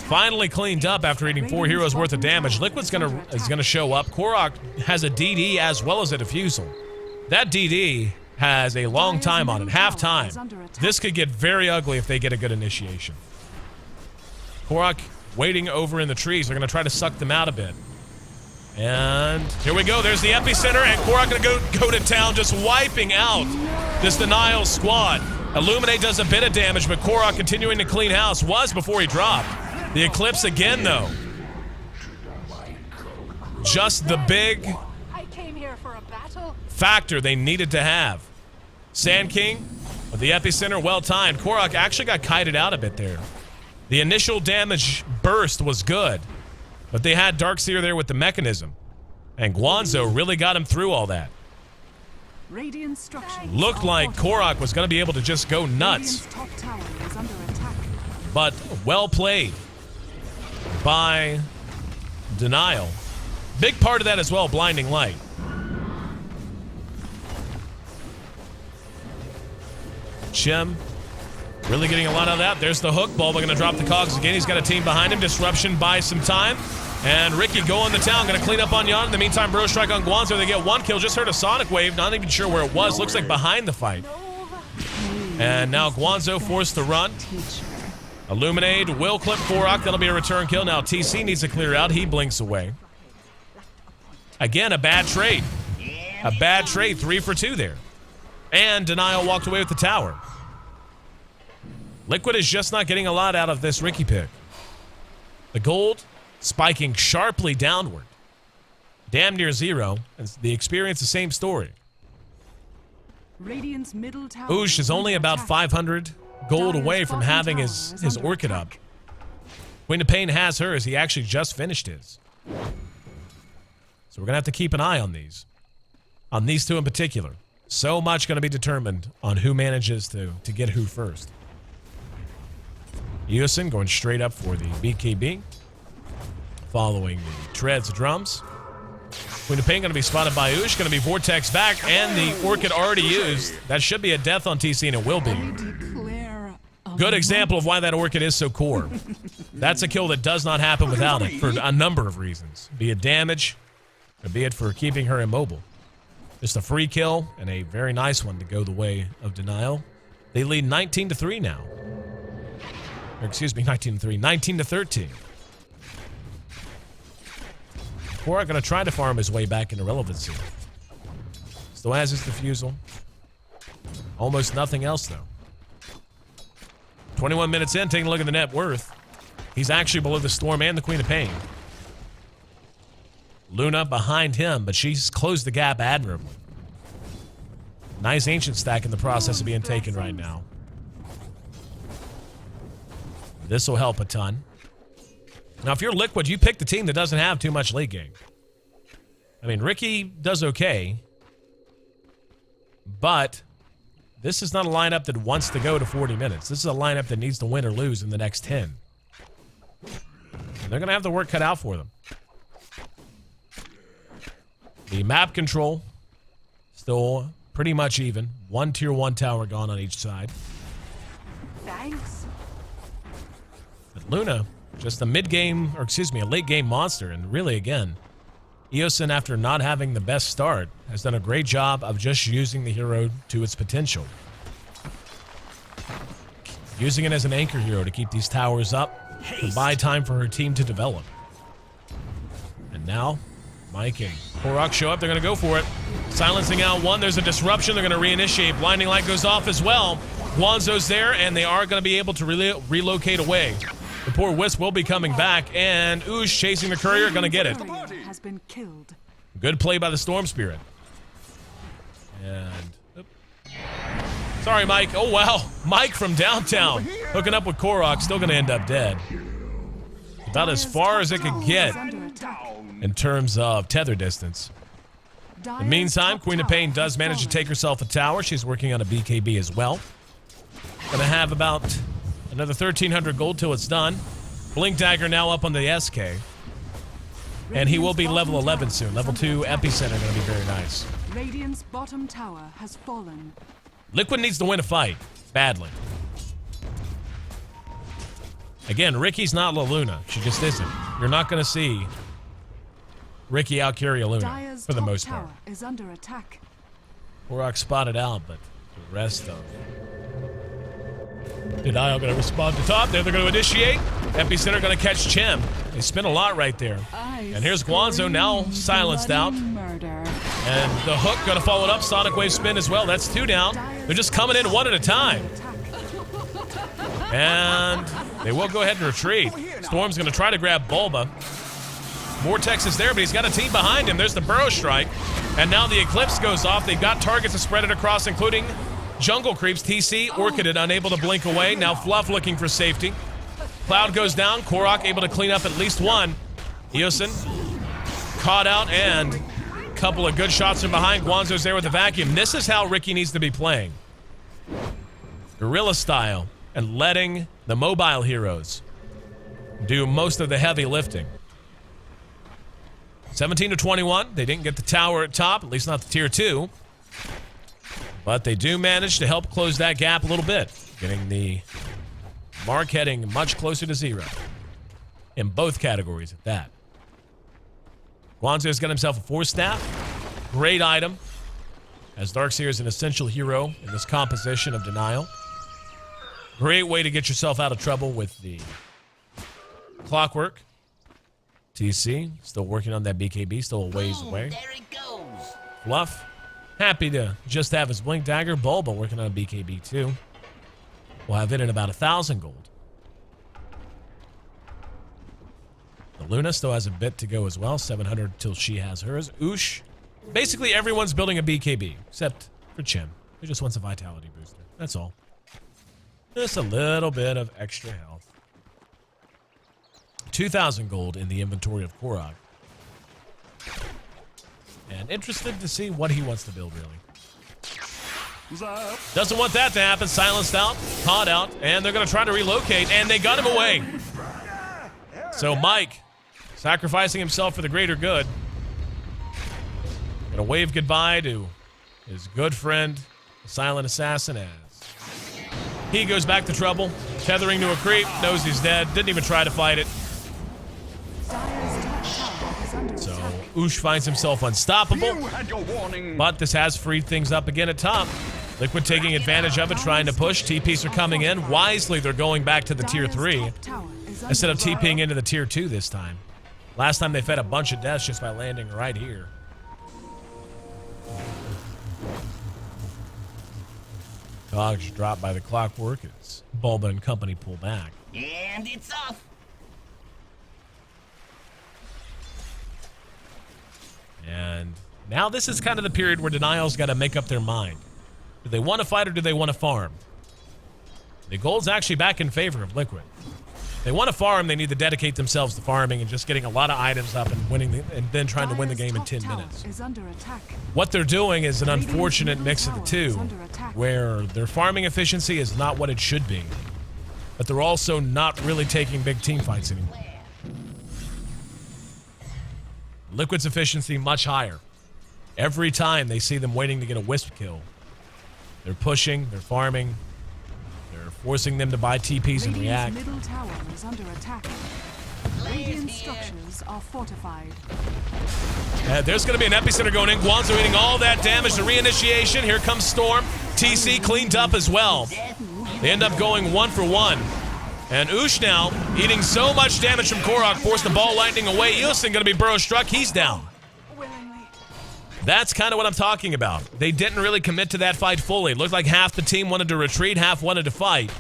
Speaker 2: Finally cleaned up after eating 4 heroes worth of damage. Liquid's is gonna show up. Korok has a DD as well as a defusal. That DD has a long time on it, half time. This could get very ugly if they get a good initiation. Korok waiting over in the trees. They're gonna try to suck them out a bit. And here we go. There's the epicenter, and Korok gonna go to town, just wiping out this Denial squad. Illuminate does a bit of damage, but Korok continuing to clean house. Was before he dropped. The Eclipse again, though. Just the big factor they needed to have. Sand King with the epicenter, well timed. Korok actually got kited out a bit there. The initial damage burst was good, but they had Darkseer there with the mechanism. And Guanzo really got him through all that. Looked like Korok was going to be able to just go nuts. But well played by Denial. Big part of that as well, blinding light. Chim really getting a lot out of that. There's the hook. Bulba going to drop the cogs again. He's got a team behind him. Disruption buys some time. And Riki going to town. Going to clean up on Yon. In the meantime, Bro Strike on Guanzo. They get one kill. Just heard a Sonic Wave. Not even sure where it was. Looks like behind the fight. And now Guanzo forced to run. Illuminate will clip Korok. That'll be a return kill. Now TC needs to clear out. He blinks away. Again, a bad trade. A bad trade. 3 for 2 there. And Denial walked away with the tower. Liquid is just not getting a lot out of this Riki pick. The gold spiking sharply downward. Damn near 0. And the experience, the same story. Oosh is only about 500 gold away from having his Orchid up. Queen of Pain has hers. He actually just finished his. So we're going to have to keep an eye on these. On these two in particular. So much going to be determined on who manages to get who first. Eosin going straight up for the BKB. Following the treads drums. Queen of Pain going to be spotted by Oosh. Going to be Vortex back. And the Orchid already used. That should be a death on TC, and it will be. Good example of why that Orchid is so core. That's a kill that does not happen without it for a number of reasons. Be it damage, or be it for keeping her immobile. Just a free kill, and a very nice one to go the way of Denial. They lead 19-3 now. Or excuse me, 19-3. 19-13. Korok going to try to farm his way back into relevancy. Still has his defusal. Almost nothing else, though. 21 minutes in, taking a look at the net worth. He's actually below the Storm and the Queen of Pain. Luna behind him, but she's closed the gap admirably. Nice Ancient stack in the process of being taken right now. This will help a ton. Now, if you're Liquid, you pick the team that doesn't have too much late game. I mean, Riki does okay, but this is not a lineup that wants to go to 40 minutes. This is a lineup that needs to win or lose in the next 10. And they're going to have the work cut out for them. The map control, still pretty much even. One tier 1 tower gone on each side.
Speaker 1: Thanks.
Speaker 2: But Luna, just a mid-game, or excuse me, a late-game monster. And really, again, Eosin, after not having the best start, has done a great job of just using the hero to its potential. Using it as an anchor hero to keep these towers up, to buy time for her team to develop. And now, Mike and Korok show up. They're going to go for it. Silencing out one. There's a disruption. They're going to reinitiate. Blinding light goes off as well. Guanzo's there, and they are going to be able to relocate away. The poor Wisp will be coming back, and Oosh chasing the courier, going to get it.
Speaker 1: Has been killed.
Speaker 2: Good play by the Storm Spirit. And Sorry, Mike. Oh, wow. Mike from downtown hooking up with Korok, still going to end up dead. About as far as it could get in terms of tether distance. In the meantime, Queen of Pain does manage to take herself a tower. She's working on a BKB as well. Going to have about another 1,300 gold till it's done. Blink Dagger now up on the SK. And he will be level 11 soon. Level 2 Epicenter going to be very nice.
Speaker 1: Radiant's bottom tower has fallen.
Speaker 2: Liquid needs to win a fight. Badly. Again, Ricky's not La Luna. She just isn't. You're not going to see Ricky out-carry a Luna
Speaker 1: Dire's
Speaker 2: for the
Speaker 1: top
Speaker 2: most
Speaker 1: tower
Speaker 2: part.
Speaker 1: is under attack.
Speaker 2: Korok spotted out, but the rest of Denial going to respond to top. They're going to initiate. Epicenter going to catch Chem. They spin a lot right there. And here's Guanzo now silenced out.
Speaker 1: Murder.
Speaker 2: And the hook going to follow it up. Sonic Wave spin as well. That's 2 down. They're just coming in one at a time. And they will go ahead and retreat. Storm's going to try to grab Bulba. Vortex is there, but he's got a team behind him. There's the Burrow Strike. And now the Eclipse goes off. They've got targets to spread it across, including Jungle Creeps. TC, Orchid unable to blink away. Now Fluff looking for safety. Cloud goes down. Korok able to clean up at least one. Eosin caught out, and a couple of good shots from behind. Guanzo's there with the vacuum. This is how Ricky needs to be playing. Guerrilla style, and letting the mobile heroes do most of the heavy lifting. 17 to 21. They didn't get the tower at top, at least not the tier 2. But they do manage to help close that gap a little bit, getting the mark heading much closer to 0 in both categories at that. Guanzo's got himself a 4-staff. Great item, as Darkseer is an essential hero in this composition of Denial. Great way to get yourself out of trouble with the Clockwork. TC, still working on that BKB, still a ways away.
Speaker 3: There it goes.
Speaker 2: Fluff, happy to just have his Blink Dagger. Bulba working on a BKB too. We'll have it in about 1,000 gold. The Luna still has a bit to go as well, 700 till she has hers. Oosh, basically everyone's building a BKB, except for Chem, who just wants a vitality booster. That's all. Just a little bit of extra health. 2,000 gold in the inventory of Korok. And interested to see what he wants to build, really. Doesn't want that to happen. Silenced out, caught out, and they're going to try to relocate, and they got him away. So Mike, sacrificing himself for the greater good. Going to wave goodbye to his good friend, the Silent Assassin, as he goes back to trouble. Tethering to a creep, knows he's dead, didn't even try to fight it.
Speaker 1: Dire's top tower is under
Speaker 2: So
Speaker 1: attack.
Speaker 2: Oosh finds himself unstoppable, but this has freed things up again at top. Liquid taking advantage of it, trying to push. TPs are coming in. Wisely, they're going back to the tier
Speaker 1: Dire's
Speaker 2: 3
Speaker 1: top tower is under
Speaker 2: instead of
Speaker 1: attack.
Speaker 2: TPing into the tier 2 this time. Last time they fed a bunch of deaths just by landing right here. Dogs dropped by the Clockwork as Bulba and company pull back.
Speaker 3: And it's off.
Speaker 2: And now this is kind of the period where Denial's got to make up their mind. Do they want to fight or do they want to farm? The gold's actually back in favor of Liquid. If they want to farm, they need to dedicate themselves to farming and just getting a lot of items up and winning, and then trying to win the
Speaker 1: Dire's
Speaker 2: game in
Speaker 1: top
Speaker 2: 10
Speaker 1: tower
Speaker 2: minutes.
Speaker 1: is under attack.
Speaker 2: What they're doing is an unfortunate mix of the two,
Speaker 1: Tower is under attack.
Speaker 2: where their farming efficiency is not what it should be, but they're also not really taking big team fights anymore. Liquid's efficiency much higher. Every time they see them waiting to get a wisp kill, they're pushing, they're farming, they're forcing them to buy TPs and
Speaker 1: Radiant's
Speaker 2: react.
Speaker 1: middle tower is under attack. Radiant structures are fortified.
Speaker 2: There's going to be an epicenter going in. Guanzo eating all that damage. The reinitiation. Here comes Storm. TC cleaned up as well. They end up going 1 for 1. And Oosh now eating so much damage from Korok, forced the ball lightning away. Eosin going to be burrow struck. He's down.
Speaker 1: Willingly.
Speaker 2: That's kind of what I'm talking about. They didn't really commit to that fight fully. It looked like half the team wanted to retreat, half wanted to fight.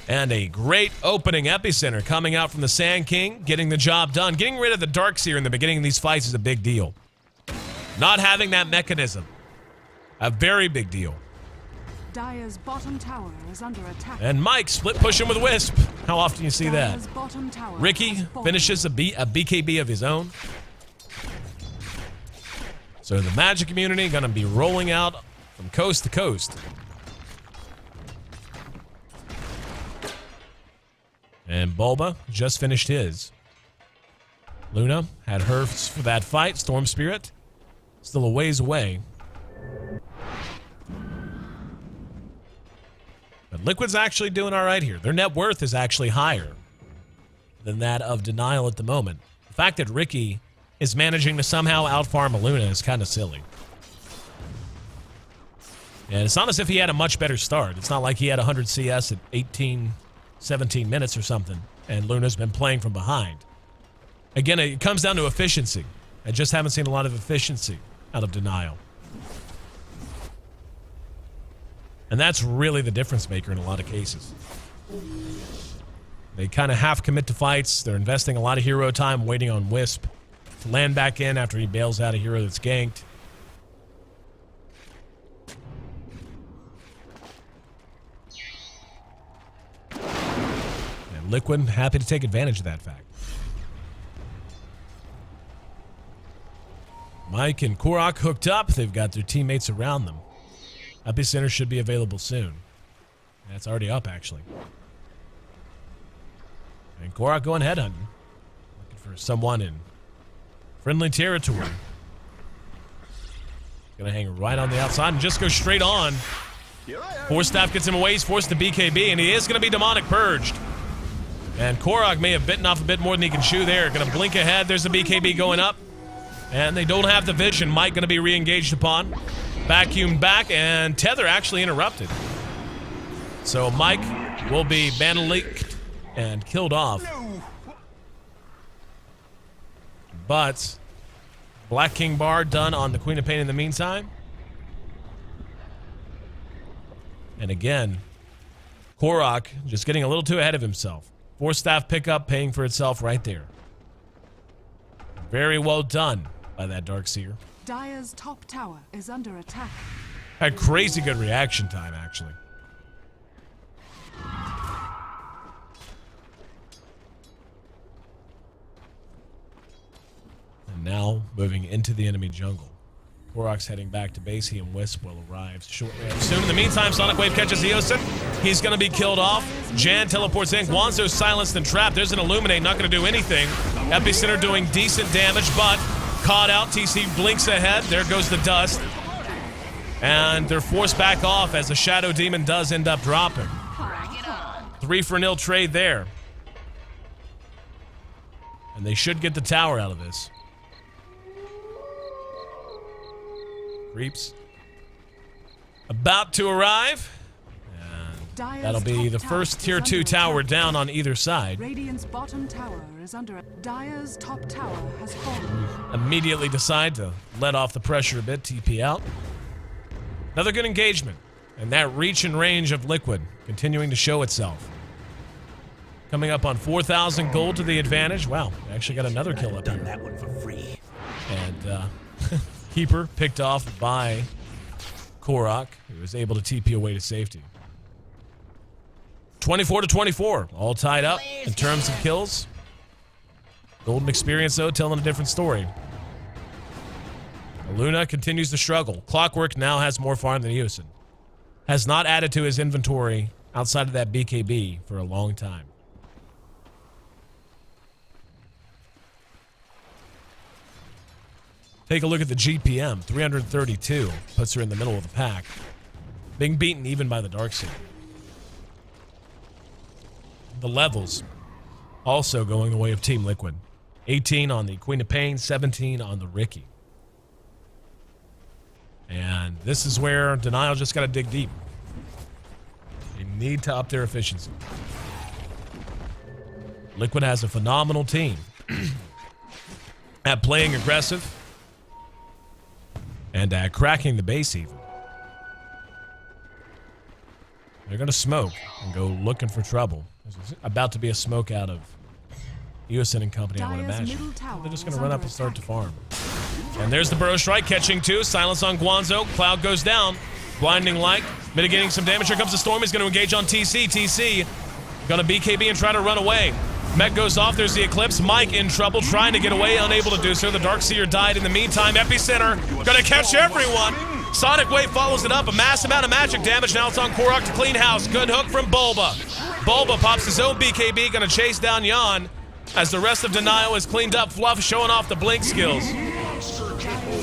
Speaker 2: And a great opening epicenter coming out from the Sand King, getting the job done. Getting rid of the Darkseer in the beginning of these fights is a big deal. Not having that mechanism, a very big deal.
Speaker 1: Dire's bottom tower is under attack.
Speaker 2: And Mike split pushing with Wisp. How often do you see that?
Speaker 1: Dire's bottom tower
Speaker 2: Ricky
Speaker 1: has fallen.
Speaker 2: finishes a BKB of his own. So the Magic community going to be rolling out from coast to coast. And Bulba just finished his. Luna had hers for that fight. Storm Spirit still a ways away. But Liquid's actually doing all right here. Their net worth is actually higher than that of Denial at the moment. The fact that Ricky is managing to somehow outfarm a Luna is kind of silly. And it's not as if he had a much better start. It's not like he had 100 CS at 18, 17 minutes or something, and Luna's been playing from behind. Again, it comes down to efficiency. I just haven't seen a lot of efficiency out of Denial. And that's really the difference maker in a lot of cases. They kind of half commit to fights. They're investing a lot of hero time waiting on Wisp to land back in after he bails out a hero that's ganked. And Liquid happy to take advantage of that fact. Mike and Korok hooked up. They've got their teammates around them. Epicenter should be available soon. That's already up, actually. And Korok going headhunting. Looking for someone in friendly territory. Gonna hang right on the outside and just go straight on. Force Staff gets him away. He's forced to BKB, and he is gonna be Demonic Purged. And Korok may have bitten off a bit more than he can chew there. Gonna blink ahead. There's a BKB going up. And they don't have the vision. Mike gonna be re-engaged upon. Vacuumed back, and Tether actually interrupted. So Mike will be bandolicked and killed off. But Black King Bar done on the Queen of Pain in the meantime. And again, Korok just getting a little too ahead of himself. Force Staff pickup paying for itself right there. Very well done by that Darkseer.
Speaker 1: Dire's top tower is under attack.
Speaker 2: Had crazy good reaction time, actually. And now moving into the enemy jungle. Korok's heading back to base. He and Wisp will arrive shortly soon. In the meantime, Sonic Wave catches Eosin. He's going to be killed off. Jan teleports in. Guanzo's silenced and trapped. There's an Illuminate, not going to do anything. Epicenter doing decent damage, but caught out. TC blinks ahead. There goes the dust. And they're forced back off as the Shadow Demon does end up dropping. 3-for-0 trade there. And they should get the tower out of this. Creeps about to arrive. And that'll be the first tier 2 tower down on either side.
Speaker 1: Radiant's bottom tower is under Dire's top tower has fallen.
Speaker 2: Immediately decide to let off the pressure a bit, TP out. Another good engagement. And that reach and range of Liquid continuing to show itself. Coming up on 4,000 gold to the advantage. Wow, actually got another kill up here.
Speaker 3: Done that one for free.
Speaker 2: And Keeper picked off by Korok, who was able to TP away to safety. 24-24, all tied up in terms of kills. Golden Experience, though, telling a different story. Luna continues to struggle. Clockwork now has more farm than Eosin. Has not added to his inventory outside of that BKB for a long time. Take a look at the GPM, 332, puts her in the middle of the pack. Being beaten even by the Darkseer. The levels also going the way of Team Liquid. 18 on the Queen of Pain, 17 on the Ricky. And this is where Denial just got to dig deep. They need to up their efficiency. Liquid has a phenomenal team at playing aggressive and at cracking the base even. They're going to smoke and go looking for trouble. There's about to be a smoke out of Eosin and company, I would imagine. They're just going to run up and start to farm. And there's the Burrow Strike catching 2. Silence on Guanzo. Cloud goes down. Blinding Light Mitigating some damage. Here comes the Storm. He's going to engage on TC. TC going to BKB and try to run away. Mech goes off. There's the Eclipse. Mike in trouble, trying to get away, unable to do so. The Darkseer died in the meantime. Epicenter going to catch everyone. Sonic Wave follows it up. A mass amount of magic damage. Now it's on Korok to clean house. Good hook from Bulba. Bulba pops his own BKB. Going to chase down Yan as the rest of Denial is cleaned up. Fluff showing off the blink skills.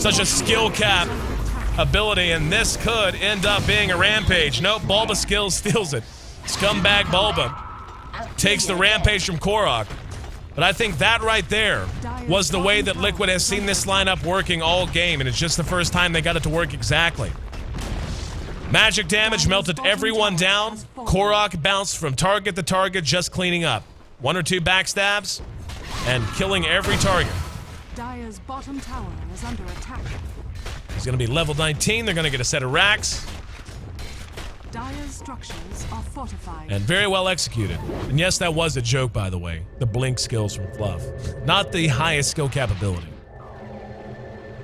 Speaker 2: Such a skill cap ability, and this could end up being a rampage. Nope, Bulba skills steals it. Scumbag Bulba takes the rampage from Korok. But I think that right there was the way that Liquid has seen this lineup working all game, and it's just the first time they got it to work exactly. Magic damage melted everyone down. Korok bounced from target to target, just cleaning up. 1 or 2 backstabs and killing every target.
Speaker 1: Dire's bottom tower is under attack.
Speaker 2: He's going to be level 19. They're going to get a set of racks.
Speaker 1: Dire's structures are fortified.
Speaker 2: And very well executed. And yes, that was a joke, by the way. The blink skills from Fluff. Not the highest skill capability.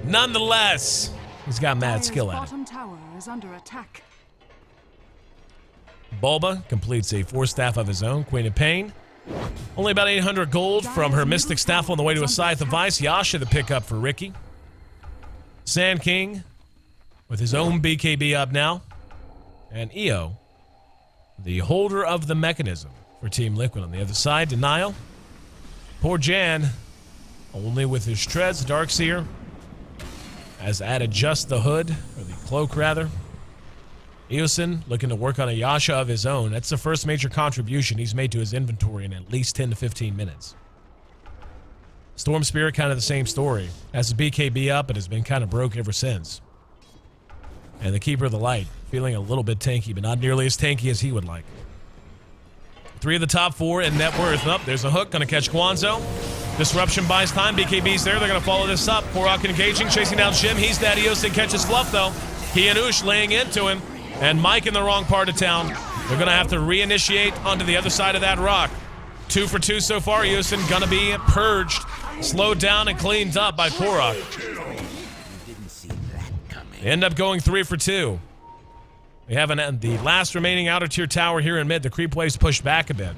Speaker 2: Nonetheless, he's got mad skill at it.
Speaker 1: Bottom tower is under attack.
Speaker 2: Bulba completes a 4-staff of his own. Queen of Pain. Only about 800 gold from her Mystic Staff on the way to a Scythe of Vice. Yasha the pickup for Ricky. Sand King with his own BKB up now. And EO, the holder of the mechanism for Team Liquid. On the other side, Denial. Poor Jan, only with his treads. Darkseer has added just the hood, or the cloak rather. Eosin looking to work on a Yasha of his own. That's the first major contribution he's made to his inventory in at least 10 to 15 minutes. Storm Spirit, kind of the same story. Has his BKB up, but has been kind of broke ever since. And the Keeper of the Light, feeling a little bit tanky, but not nearly as tanky as he would like. 3 of the top 4 in net worth. Up, there's a hook, gonna catch Kwanzo. Disruption buys time, BKB's there, they're gonna follow this up. Korok engaging, chasing down Jim. He's dead. Eosin catches Fluff though. He and Oosh laying into him. And Mike in the wrong part of town. They're gonna have to reinitiate onto the other side of that rock. 2 for 2 so far. Eosin gonna be purged, slowed down, and cleaned up by Korok. They end up going 3 for 2. We have the last remaining outer tier tower here in mid. The creep wave's pushed back a bit.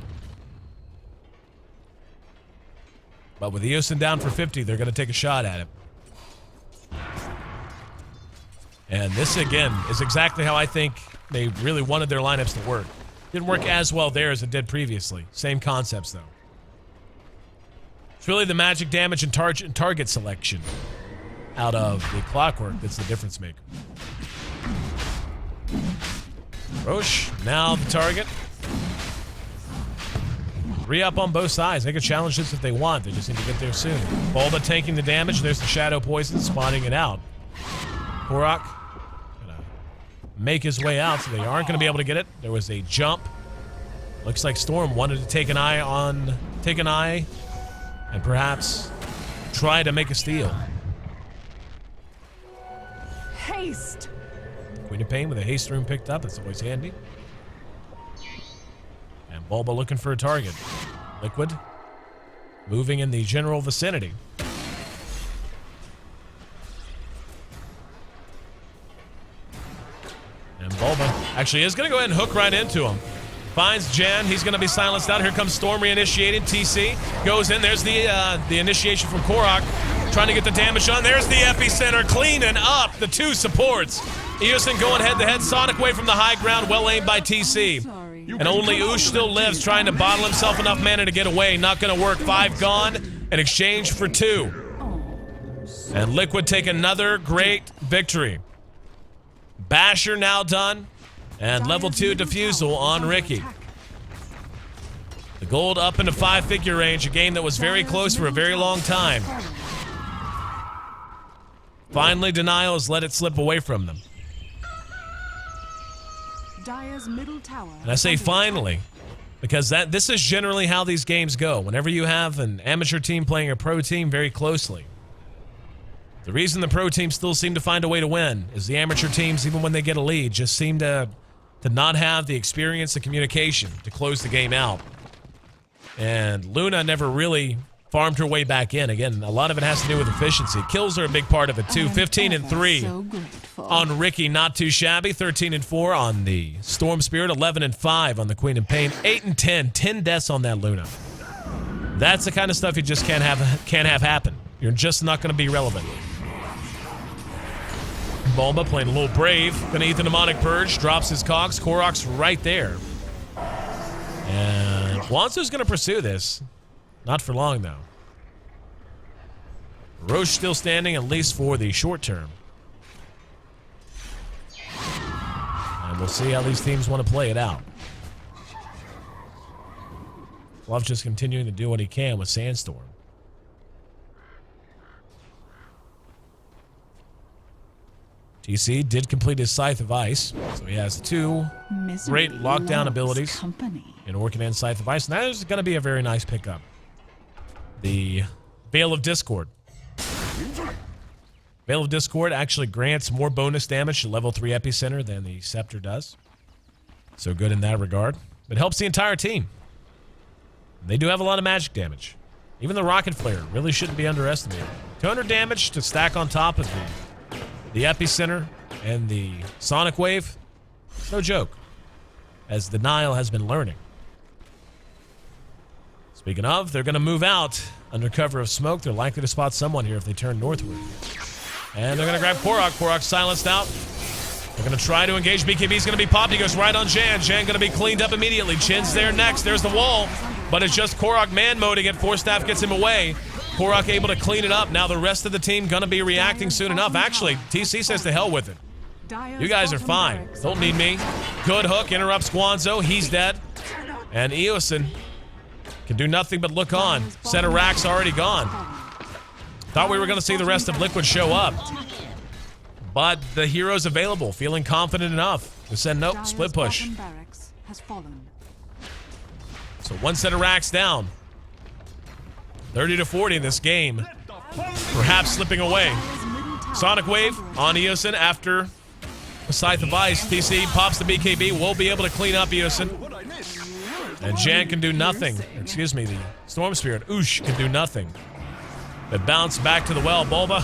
Speaker 2: But with Eosin down for 50, they're gonna take a shot at it. And this, again, is exactly how I think they really wanted their lineups to work. Didn't work as well there as it did previously. Same concepts, though. It's really the magic damage and target selection out of the clockwork that's the difference maker. Roche, now the target. Re-up on both sides. They can challenge this if they want. They just need to get there soon. Bulba taking the damage. There's the Shadow Poison, spawning it out. Korok gonna make his way out, so they aren't gonna be able to get it. There was a jump. Looks like Storm wanted to take an eye and perhaps try to make a steal.
Speaker 1: Haste.
Speaker 2: Queen of Pain with a haste room picked up. That's always handy. And Bulba looking for a target. Liquid moving in the general vicinity. And Bulba actually is going to go ahead and hook right into him. Finds Jan. He's going to be silenced out. Here comes Storm reinitiating. TC goes in. There's the initiation from Korok. Trying to get the damage on. There's the epicenter. Cleaning up the 2 supports. Eosin going head-to-head. Sonic Wave from the high ground. Well aimed by TC. And only Oosh still lives, trying to bottle himself enough mana to get away. Not going to work. 5 gone in exchange for 2. And Liquid take another great victory. Basher now done. And level 2 defusal on Ricky. The gold up into 5-figure range. A game that was very close for a very long time. Finally, Denial has let it slip away from them.
Speaker 1: Dire's middle tower.
Speaker 2: And I say finally, because this is generally how these games go. Whenever you have an amateur team playing a pro team very closely, the reason the pro teams still seem to find a way to win is the amateur teams, even when they get a lead, just seem to not have the experience and communication to close the game out. And Luna never really farmed her way back in. Again, a lot of it has to do with efficiency. Kills are a big part of it too. 15 and 3.
Speaker 1: Wonderful.
Speaker 2: on Ricky, not too shabby. 13-4 on the Storm Spirit. 11-5 on the Queen of Pain. 8-10. 10 deaths on that Luna. That's the kind of stuff you just can't have happen. You're just not going to be relevant. Bulba playing a little brave. Gonna eat the Demonic Purge. Drops his cogs. Korok's right there. And Wanzo's gonna pursue this. Not for long, though. Roche still standing, at least for the short term. And we'll see how these teams want to play it out. Love's just continuing to do what he can with Sandstorm. TC did complete his Scythe of Ice, so he has 2 great lockdown abilities in Orchid and Scythe of Ice, and that is going to be a very nice pickup. The Veil of Discord. Veil of Discord actually grants more bonus damage to level 3 Epicenter than the Scepter does. So good in that regard. But helps the entire team. They do have a lot of magic damage. Even the Rocket Flare really shouldn't be underestimated. 200 damage to stack on top of the Epicenter and the Sonic Wave. It's no joke. As the Nile has been learning. Speaking of, they're going to move out under cover of smoke. They're likely to spot someone here if they turn northward. And they're going to grab Korok. Korok silenced out. They're going to try to engage. BKB's going to be popped. He goes right on Jan. Jan going to be cleaned up immediately. Chin's there next. There's the wall. But it's just Korok man-moding it. Force Staff gets him away. Korok able to clean it up. Now the rest of the team going to be reacting soon enough. Actually, TC says to hell with it. You guys are fine. Don't need me. Good hook. Interrupts Guanzo. He's dead. And Eosin can do nothing but look on. Center Rack's already gone. Thought we were going to see the rest of Liquid show up. But the hero's available, feeling confident enough to send nope, split push. So 1 set of racks down. 30-40 in this game. Perhaps slipping away. Sonic Wave on Eosin after the Scythe of Ice. TC pops the BKB. We'll be able to clean up Eosin. And Jan can do nothing. Excuse me, the Storm Spirit. Oosh can do nothing. But bounce back to the well. Bulba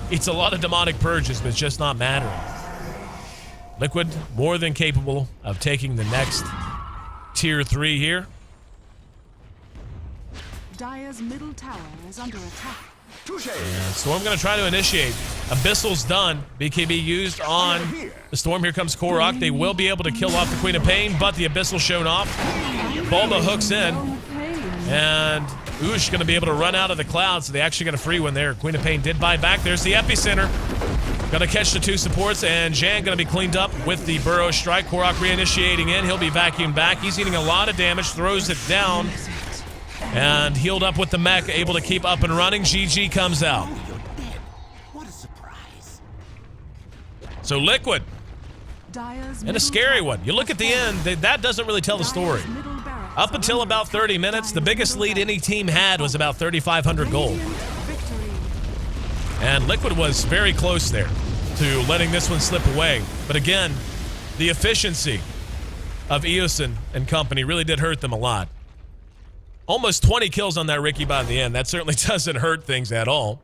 Speaker 2: eats a lot of demonic purges, but it's just not mattering. Liquid more than capable of taking the next tier 3 here.
Speaker 1: Dire's middle tower is under attack.
Speaker 2: And Storm going to try to initiate. Abyssal's done. BKB used on the Storm. Here comes Korok. They will be able to kill off the Queen of Pain, but the Abyssal shown off. Bulba hooks in. And Oosh going to be able to run out of the cloud, so they actually got a free one there. Queen of Pain did buy back. There's the Epicenter. Going to catch the 2 supports, and Jan going to be cleaned up with the Burrow Strike. Korok reinitiating in. He'll be vacuumed back. He's eating a lot of damage, throws it down. And healed up with the mech, able to keep up and running. GG comes out.
Speaker 3: What a surprise.
Speaker 2: So Liquid, and a scary one. You look at the end, that doesn't really tell the story. Up until about 30 minutes, the biggest lead any team had was about 3,500 gold. And Liquid was very close there to letting this one slip away. But again, the efficiency of Eosin and company really did hurt them a lot. Almost 20 kills on that Ricky by the end. That certainly doesn't hurt things at all.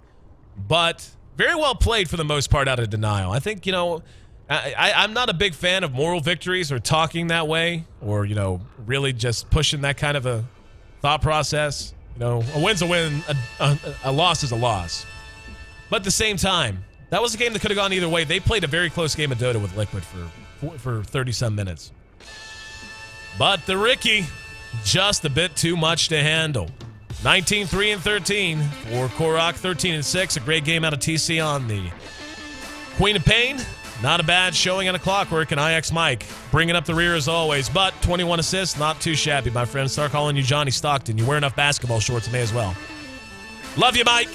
Speaker 2: But very well played for the most part out of Denial. I think, you know, I'm not a big fan of moral victories or talking that way or, you know, really just pushing that kind of a thought process. You know, a win's a win, a loss is a loss. But at the same time, that was a game that could have gone either way. They played a very close game of Dota with Liquid for 30-some minutes. But the Ricky, just a bit too much to handle. 19-3-13 for Korok, 13-6. A great game out of TC on the Queen of Pain. Not a bad showing on a Clockwork, and IX Mike bringing up the rear as always. But 21 assists, not too shabby, my friend. Start calling you Johnny Stockton. You wear enough basketball shorts, may as well. Love you, Mike.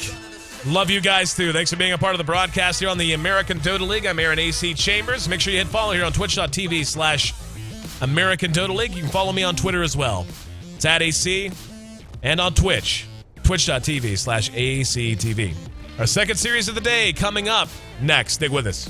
Speaker 2: Love you guys, too. Thanks for being a part of the broadcast here on the American Dota League. I'm Aaron AC Chambers. Make sure you hit follow here on twitch.tv/American Dota League. You can follow me on Twitter as well. It's @AC. And on Twitch, twitch.tv/ACTV. Our second series of the day coming up next. Stick with us.